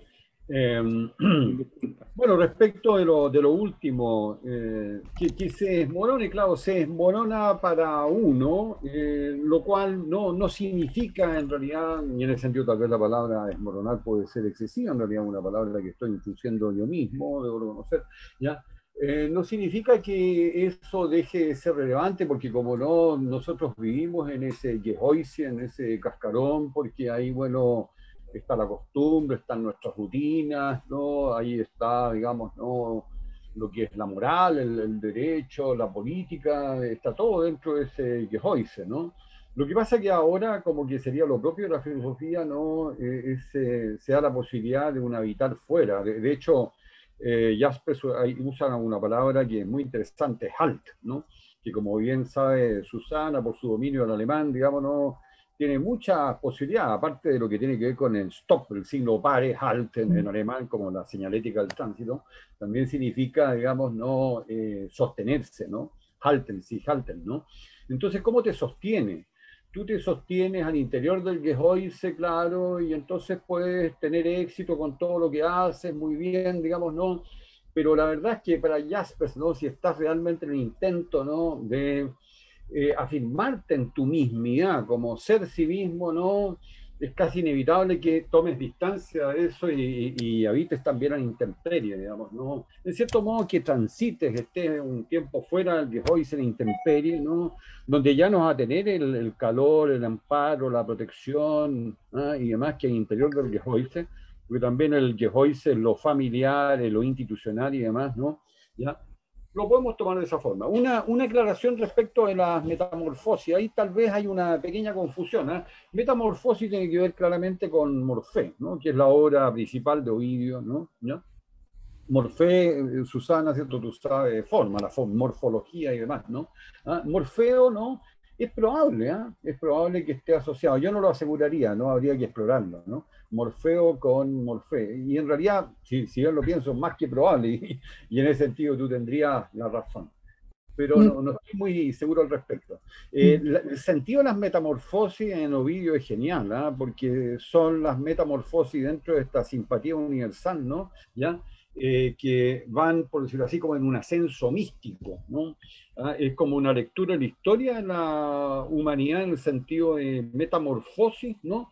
Bueno, respecto de lo último, que se desmorone, claro, se desmorona para uno, lo cual no significa en realidad, y en ese sentido tal vez la palabra desmoronar puede ser excesiva, en realidad una palabra que estoy introduciendo yo mismo, debo reconocer, ¿ya? No significa que eso deje de ser relevante, porque como no, nosotros vivimos en ese Gehoise, en ese cascarón, porque ahí, bueno, está la costumbre, están nuestras rutinas, ¿no? Ahí está, digamos, ¿no? Lo que es la moral, el derecho, la política, está todo dentro de ese Gehoise, ¿no? Lo que pasa es que ahora, como que sería lo propio de la filosofía, ¿no? Se da la posibilidad de un habitar fuera. De hecho, Jaspers usa una palabra que es muy interesante, Halt, ¿no? Que como bien sabe Susana, por su dominio del alemán, digamos, ¿no? Tiene muchas posibilidades, aparte de lo que tiene que ver con el stop, el signo pare, Halt en alemán, como la señalética del tránsito, también significa, digamos, ¿no? Sostenerse, ¿no? Halten, sí, halten, ¿no? Entonces, ¿cómo te sostiene? Tú te sostienes al interior del Gehoise, claro, y entonces puedes tener éxito con todo lo que haces, muy bien, digamos, ¿no? Pero la verdad es que para Jaspers, ¿no? Si estás realmente en el intento, ¿no? De afirmarte en tu mismidad, como ser sí mismo, ¿no? Es casi inevitable que tomes distancia de eso y habites también a la intemperie, digamos, ¿no? En cierto modo que transites, estés un tiempo fuera del Gehoise, en la intemperie, ¿no? Donde ya no vas a tener el calor, el amparo, la protección, ¿ah? Y demás que hay interior del Gehoise, porque también el Gehoise es lo familiar, es lo institucional y demás, ¿no? ¿Ya? Lo podemos tomar de esa forma. Una aclaración respecto de las metamorfosis. Ahí tal vez hay una pequeña confusión, ¿eh? Metamorfosis tiene que ver claramente con Morfeo, ¿no? Que es la obra principal de Ovidio, ¿no? ¿Ya? Morfeo, Susana, ¿cierto? Tú sabes, forma, la morfología y demás, ¿no? ¿Ah? Morfeo, ¿no? Es probable, ¿eh? Es probable que esté asociado. Yo no lo aseguraría, ¿no? Habría que explorarlo, ¿no? Morfeo con Morfeo. Y en realidad, si yo lo pienso, es más que probable, y en ese sentido tú tendrías la razón. Pero no estoy muy seguro al respecto. El sentido de las metamorfosis en Ovidio es genial, ¿eh? Porque son las metamorfosis dentro de esta simpatía universal, ¿no? ¿Ya? Que van, por decirlo así, como en un ascenso místico, ¿no? ¿Ah? Es como una lectura de la historia de la humanidad en el sentido de metamorfosis, ¿no?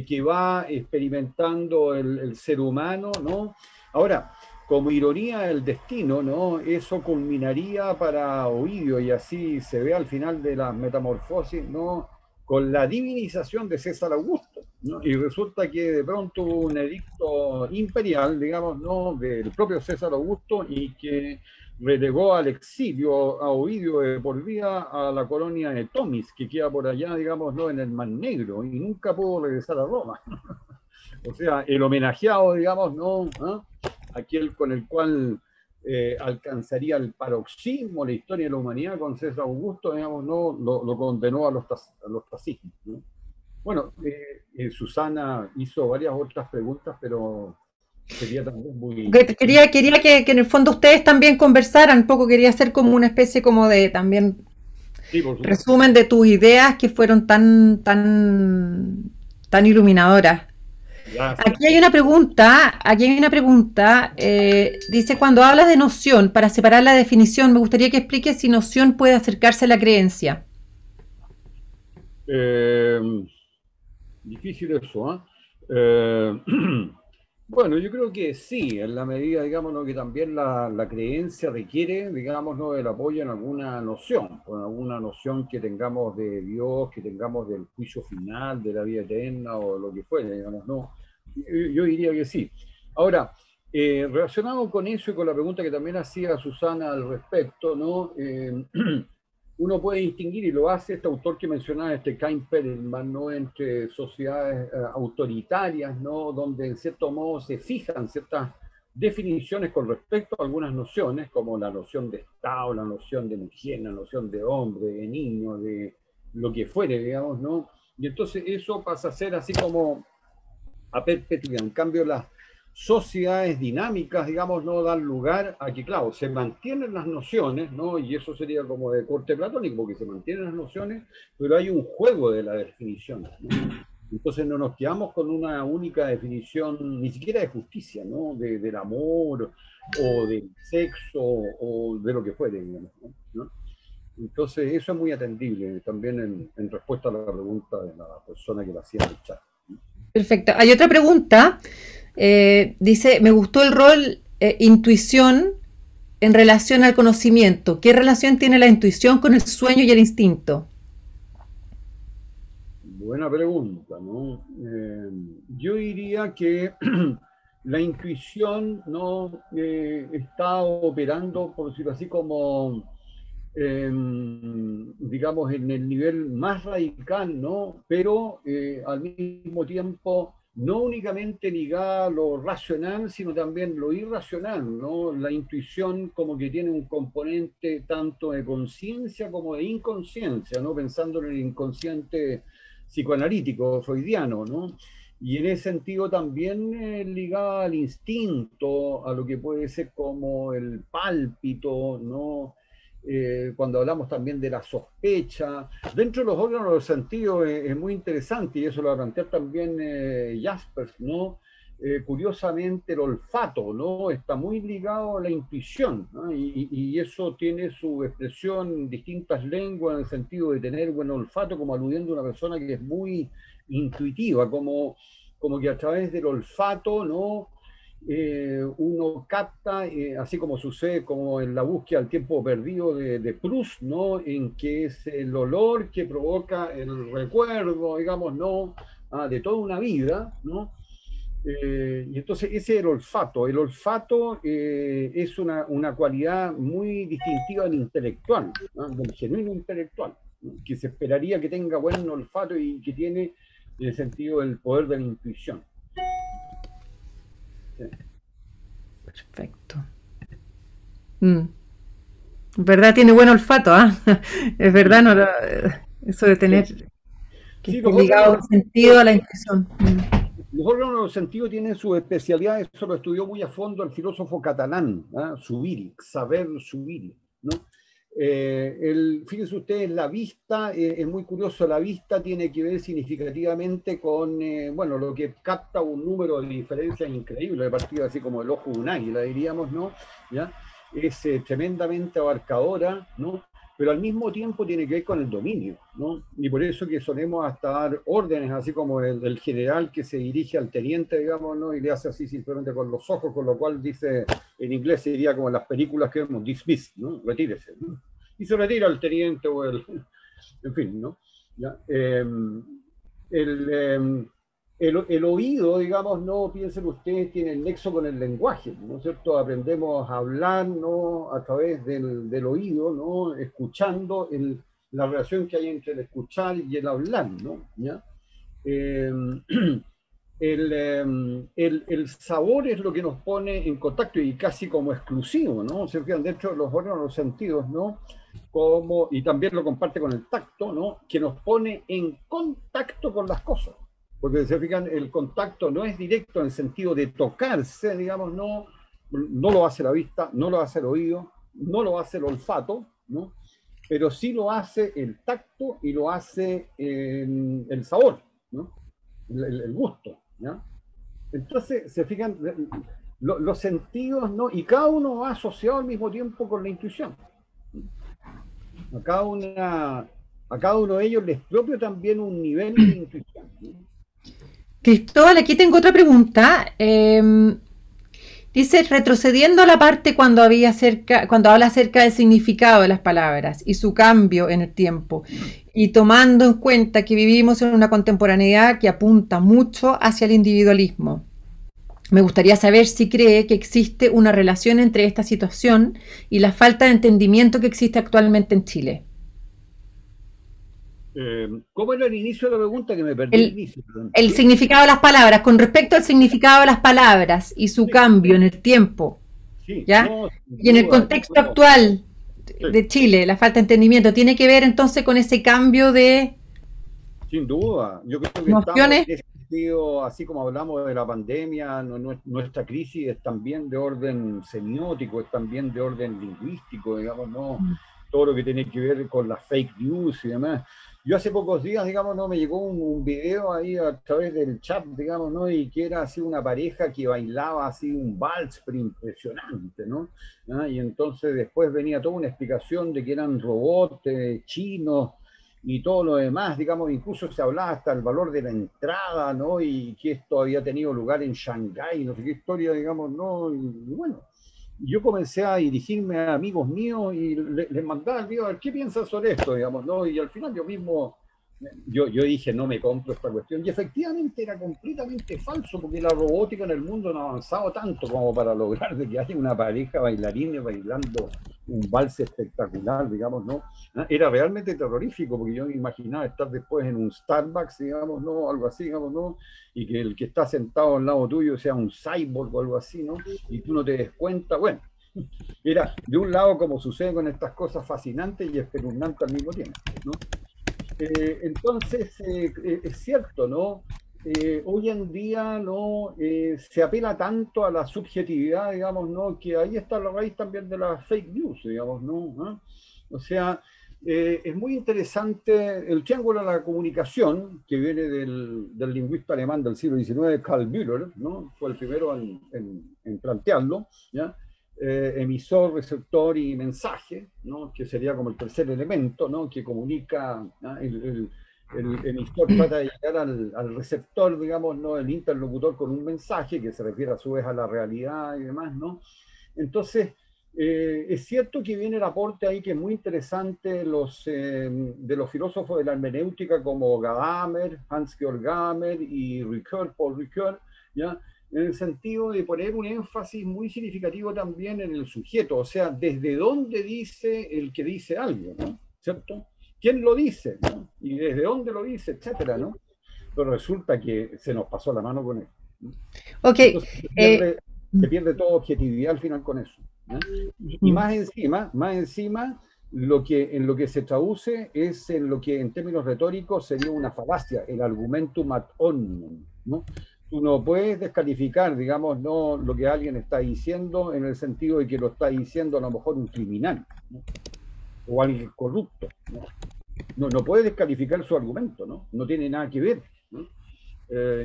Que va experimentando el ser humano, ¿no? Ahora, como ironía del destino, ¿no? Eso culminaría para Ovidio, y así se ve al final de las metamorfosis, ¿no? Con la divinización de César Augusto, ¿no? Y resulta que de pronto hubo un edicto imperial, digamos, ¿no? Del propio César Augusto, y que relegó al exilio a Ovidio de por vida a la colonia de Tomis, que queda por allá, digamos, ¿no? En el Mar Negro, y nunca pudo regresar a Roma. O sea, el homenajeado, digamos, ¿no? ¿Ah? Aquel con el cual alcanzaría el paroxismo la historia de la humanidad con César Augusto, digamos, ¿no? Lo condenó a los fascismos, ¿no? Bueno, Susana hizo varias otras preguntas, pero sería también muy... Quería que en el fondo ustedes también conversaran un poco, quería hacer como una especie como de también sí, por supuesto, resumen de tus ideas que fueron tan iluminadoras. Aquí hay una pregunta, dice, cuando hablas de noción, para separar la definición, me gustaría que expliques si noción puede acercarse a la creencia. Difícil eso, ¿eh? Bueno, yo creo que sí, en la medida, digamos, ¿no? Que también la creencia requiere, digamos, ¿no? El apoyo en alguna noción, con alguna noción que tengamos de Dios, que tengamos del juicio final, de la vida eterna o lo que fuera, digamos, ¿no? Yo diría que sí. Ahora, relacionado con eso y con la pregunta que también hacía Susana al respecto, ¿no? Uno puede distinguir, y lo hace este autor que mencionaba, Cain Perelman, ¿no? Entre sociedades autoritarias, ¿no? Donde en cierto modo se fijan ciertas definiciones con respecto a algunas nociones, como la noción de Estado, la noción de mujer, la noción de hombre, de niño, de lo que fuere, digamos, ¿no? Y entonces eso pasa a ser así como a perpetuidad. En cambio, las sociedades dinámicas, digamos, no dan lugar a que, claro, se mantienen las nociones, ¿no? Y eso sería como de corte platónico, porque se mantienen las nociones, pero hay un juego de la definición, ¿no? Entonces no nos quedamos con una única definición, ni siquiera de justicia, ¿no? Del amor, o del sexo, o de lo que fuere, digamos, ¿no? Entonces eso es muy atendible, también en respuesta a la pregunta de la persona que la hacía en el chat. Perfecto. Hay otra pregunta. Dice, me gustó el rol intuición en relación al conocimiento, ¿qué relación tiene la intuición con el sueño y el instinto? Buena pregunta, ¿no? Yo diría que la intuición no está operando, por decirlo así, como, digamos, en el nivel más radical, ¿no? Pero al mismo tiempo no únicamente ligada a lo racional, sino también lo irracional, ¿no? La intuición como que tiene un componente tanto de conciencia como de inconsciencia, ¿no? Pensando en el inconsciente psicoanalítico, freudiano, ¿no? Y en ese sentido también ligada al instinto, a lo que puede ser como el pálpito, ¿no? Cuando hablamos también de la sospecha. Dentro de los órganos del sentido es muy interesante, y eso lo va a plantear también Jaspers, ¿no? Curiosamente el olfato, ¿no? Está muy ligado a la intuición, ¿no? Y eso tiene su expresión en distintas lenguas, en el sentido de tener buen olfato, como aludiendo a una persona que es muy intuitiva, como que a través del olfato, ¿no? Uno capta, así como sucede como en la búsqueda del tiempo perdido de Proust, ¿no? En que es el olor que provoca el recuerdo, digamos, ¿no? De toda una vida, ¿no? Y entonces ese es el olfato. El olfato es una cualidad muy distintiva del intelectual, ¿no? Del genuino intelectual, ¿no? Que se esperaría que tenga buen olfato y que tiene en el sentido del poder de la intuición. Sí. Perfecto. ¿Verdad? Tiene buen olfato, ¿ah? Es verdad, no, eso de tener que Sí, esté ligado el sentido a la intuición. Los órganos de los sentidos tienen sus especialidades, eso lo estudió muy a fondo el filósofo catalán, Zubiri, Xaver Zubiri, ¿no? Fíjense ustedes, la vista, es muy curioso, la vista tiene que ver significativamente con, bueno, lo que capta un número de diferencias increíbles, de partida así como el ojo de un águila, diríamos, ¿no? ¿Ya? Es tremendamente abarcadora, ¿no? Pero al mismo tiempo tiene que ver con el dominio, ¿no? Y por eso que solemos hasta dar órdenes, así como el general que se dirige al teniente, digamos, ¿no? Y le hace así simplemente con los ojos, con lo cual dice, en inglés sería como en las películas que vemos, dismiss, ¿no? Retírese, ¿no? Y se retira el teniente o en fin, ¿no? ¿Ya? El oído, digamos, no piensen ustedes, tiene el nexo con el lenguaje, ¿no es cierto? Aprendemos a hablar, ¿no? A través del oído, ¿no? Escuchando la relación que hay entre el escuchar y el hablar, ¿no? ¿Ya? El sabor es lo que nos pone en contacto y casi como exclusivo, ¿no? Se fijan dentro de los órganos de los sentidos, ¿no? Y también lo comparte con el tacto, ¿no? Que nos pone en contacto con las cosas. Porque se fijan, el contacto no es directo en el sentido de tocarse, digamos, no lo hace la vista, no lo hace el oído, no lo hace el olfato, ¿no? Pero sí lo hace el tacto y lo hace el sabor, ¿no? El gusto, ¿ya? Entonces, se fijan, los sentidos, ¿no? Y cada uno va asociado al mismo tiempo con la intuición. A cada uno de ellos les propio también un nivel de intuición, ¿no? Cristóbal, aquí tengo otra pregunta. Dice, retrocediendo a la parte cuando habla acerca del significado de las palabras y su cambio en el tiempo, y tomando en cuenta que vivimos en una contemporaneidad que apunta mucho hacia el individualismo, me gustaría saber si cree que existe una relación entre esta situación y la falta de entendimiento que existe actualmente en Chile. ¿Cómo era el inicio de la pregunta que me perdí? El inicio, el significado de las palabras, con respecto al significado de las palabras y su cambio en el tiempo, sí, ¿ya? No, y en el contexto actual de Chile, la falta de entendimiento, ¿tiene que ver entonces con ese cambio de sin duda, yo creo que emociones? Estamos en ese sentido, así como hablamos de la pandemia, nuestra crisis es también de orden semiótico, es también de orden lingüístico, digamos, ¿no? Todo lo que tiene que ver con las fake news y demás. Yo hace pocos días, digamos, ¿no? Me llegó un video ahí a través del chat, digamos, ¿no? Y que era así una pareja que bailaba así un vals, pero impresionante, ¿no? Y entonces después venía toda una explicación de que eran robots chinos y todo lo demás, digamos, incluso se hablaba hasta el valor de la entrada, ¿no? Y que esto había tenido lugar en Shanghái, no sé qué historia, digamos, ¿no? Y bueno, yo comencé a dirigirme a amigos míos y les mandaba el video, a ver, ¿qué piensan sobre esto? Digamos, ¿no? Y al final yo mismo, yo dije, no me compro esta cuestión. Y efectivamente era completamente falso, porque la robótica en el mundo no ha avanzado tanto como para lograr de que haya una pareja bailarines bailando un vals espectacular, digamos, ¿no? Era realmente terrorífico, porque yo me imaginaba estar después en un Starbucks, digamos, ¿no? Algo así, digamos, ¿no? Y que el que está sentado al lado tuyo sea un cyborg o algo así, ¿no? Y tú no te des cuenta, bueno. Era, de un lado, como sucede con estas cosas fascinantes y espeluznantes al mismo tiempo, ¿no? Entonces, es cierto, ¿no? Hoy en día no se apela tanto a la subjetividad, digamos, ¿no? Que ahí está la raíz también de las fake news, digamos, ¿no? O sea, es muy interesante el triángulo de la comunicación, que viene del lingüista alemán del siglo XIX, Karl Müller, ¿no? Fue el primero en plantearlo, ¿ya? Emisor, receptor y mensaje, ¿no? Que sería como el tercer elemento, ¿no? Que comunica, ¿no? El emisor trata de llegar al receptor, digamos, ¿no? El interlocutor con un mensaje que se refiere a su vez a la realidad y demás, ¿no? Entonces, es cierto que viene el aporte ahí que es muy interesante de los filósofos de la hermenéutica como Gadamer, Hans-Georg Gadamer y Ricoeur, Paul Ricoeur, ¿ya? En el sentido de poner un énfasis muy significativo también en el sujeto, o sea, desde dónde dice el que dice algo, ¿no? ¿Cierto? ¿Quién lo dice? ¿No? Y desde dónde lo dice, etcétera, ¿no? Pero resulta que se nos pasó la mano con eso, ¿no? Ok. Entonces se pierde toda objetividad al final con eso, ¿no? Y más encima en lo que se traduce es en lo que en términos retóricos sería una falacia, el argumentum ad hominem, ¿no? Tú no puedes descalificar, digamos, no lo que alguien está diciendo en el sentido de que lo está diciendo a lo mejor un criminal, ¿no? O alguien corrupto, ¿no? No puedes descalificar su argumento, ¿no? No tiene nada que ver, ¿no?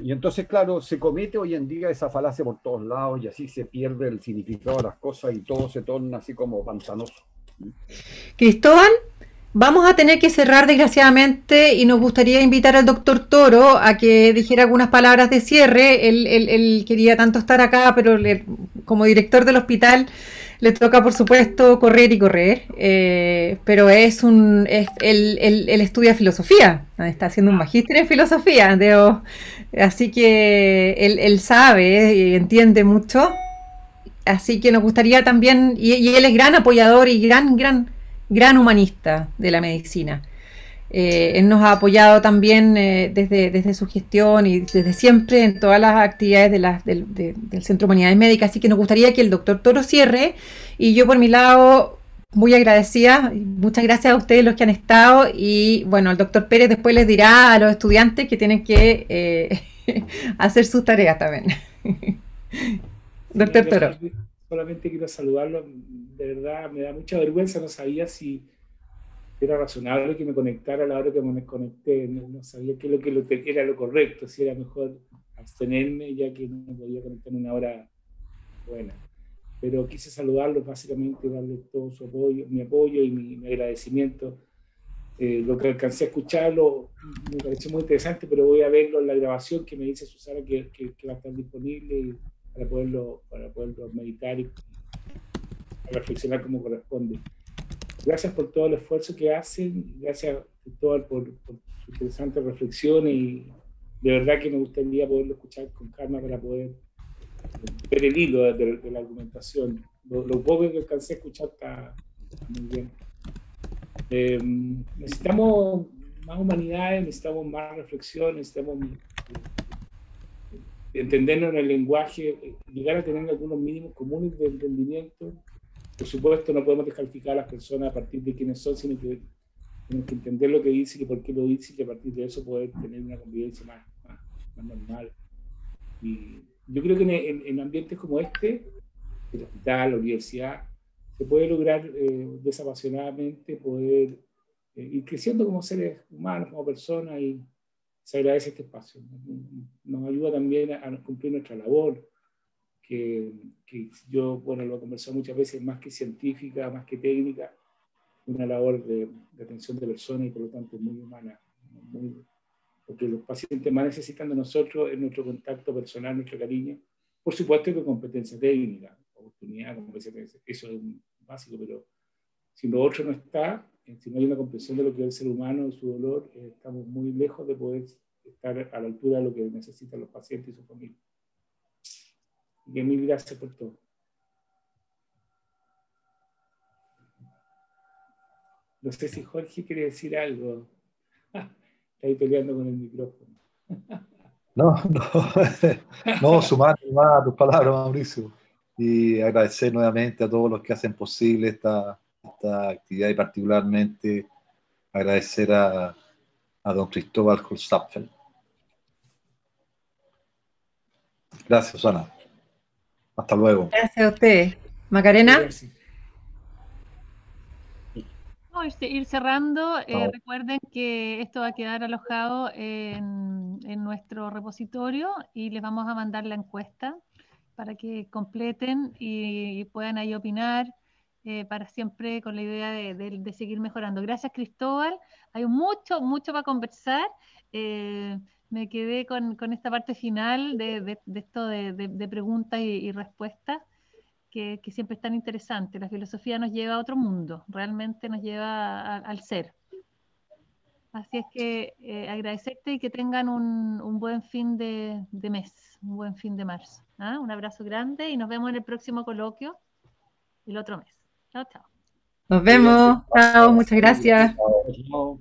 Y entonces, claro, se comete hoy en día esa falacia por todos lados y así se pierde el significado de las cosas y todo se torna así como pantanoso. Cristóbal, vamos a tener que cerrar desgraciadamente y nos gustaría invitar al doctor Toro a que dijera algunas palabras de cierre. Él quería tanto estar acá, pero como director del hospital le toca, por supuesto, correr y correr. Pero él estudia filosofía, está haciendo un magíster en filosofía. Así que él sabe y entiende mucho. Así que nos gustaría también, y él es gran apoyador y gran humanista de la medicina. Él nos ha apoyado también desde su gestión y desde siempre en todas las actividades del Centro de Humanidades Médicas, así que nos gustaría que el doctor Toro cierre, y yo por mi lado muy agradecida, muchas gracias a ustedes los que han estado, y bueno, el doctor Pérez después les dirá a los estudiantes que tienen que hacer sus tareas también. Doctor Toro. Solamente quiero saludarlo, de verdad me da mucha vergüenza, no sabía si era razonable que me conectara a la hora que me conecté, no sabía qué es lo que era lo correcto, si era mejor abstenerme ya que no podía conectarme una hora buena. Pero quise saludarlos, básicamente darles todo su apoyo, mi apoyo y mi agradecimiento. Lo que alcancé a escucharlo me pareció muy interesante, pero voy a verlo en la grabación que me dice Susana que va a estar disponible para poderlo meditar y reflexionar como corresponde. Gracias por todo el esfuerzo que hacen, gracias por su interesante reflexión, y de verdad que me gustaría poderlo escuchar con calma para poder ver el hilo de la argumentación. Lo poco que alcancé a escuchar está muy bien. Necesitamos más humanidades, necesitamos más reflexión, necesitamos entendernos en el lenguaje, llegar a tener algunos mínimos comunes de entendimiento. Por supuesto, no podemos descalificar a las personas a partir de quiénes son, sino que tenemos que entender lo que dicen y por qué lo dicen, y a partir de eso poder tener una convivencia más normal. Y yo creo que en ambientes como este, el hospital, la universidad, se puede lograr desapasionadamente, poder ir creciendo como seres humanos, como personas, y se agradece este espacio. Nos ayuda también a cumplir nuestra labor, que yo, bueno, lo he conversado muchas veces, más que científica, más que técnica, una labor de atención de personas y por lo tanto muy humana, porque los pacientes más necesitan de nosotros es nuestro contacto personal, nuestro cariño, por supuesto que competencia técnica, oportunidad, como decía, eso es un básico, pero si lo otro no está, si no hay una comprensión de lo que es el ser humano, su dolor, estamos muy lejos de poder estar a la altura de lo que necesitan los pacientes y su familia. Y mil gracias por todo. No sé si Jorge quiere decir algo. Está ahí peleando con el micrófono. No, sumar a tus palabras, Mauricio, y agradecer nuevamente a todos los que hacen posible esta actividad y particularmente agradecer a don Cristóbal Holzapfel. Gracias, Susana. Hasta luego. Gracias a usted. Macarena. Gracias. No, ir cerrando. Recuerden que esto va a quedar alojado en nuestro repositorio y les vamos a mandar la encuesta para que completen y puedan ahí opinar para siempre con la idea de seguir mejorando. Gracias, Cristóbal. Hay mucho para conversar. Me quedé con esta parte final de esto de preguntas y respuestas. Que siempre es tan interesante. La filosofía nos lleva a otro mundo, realmente nos lleva al ser. Así es que agradecerte y que tengan un buen fin de mes, un buen fin de marzo. ¿Ah? Un abrazo grande y nos vemos en el próximo coloquio el otro mes. Chao, chao. Nos vemos. Chao, muchas gracias. Chao.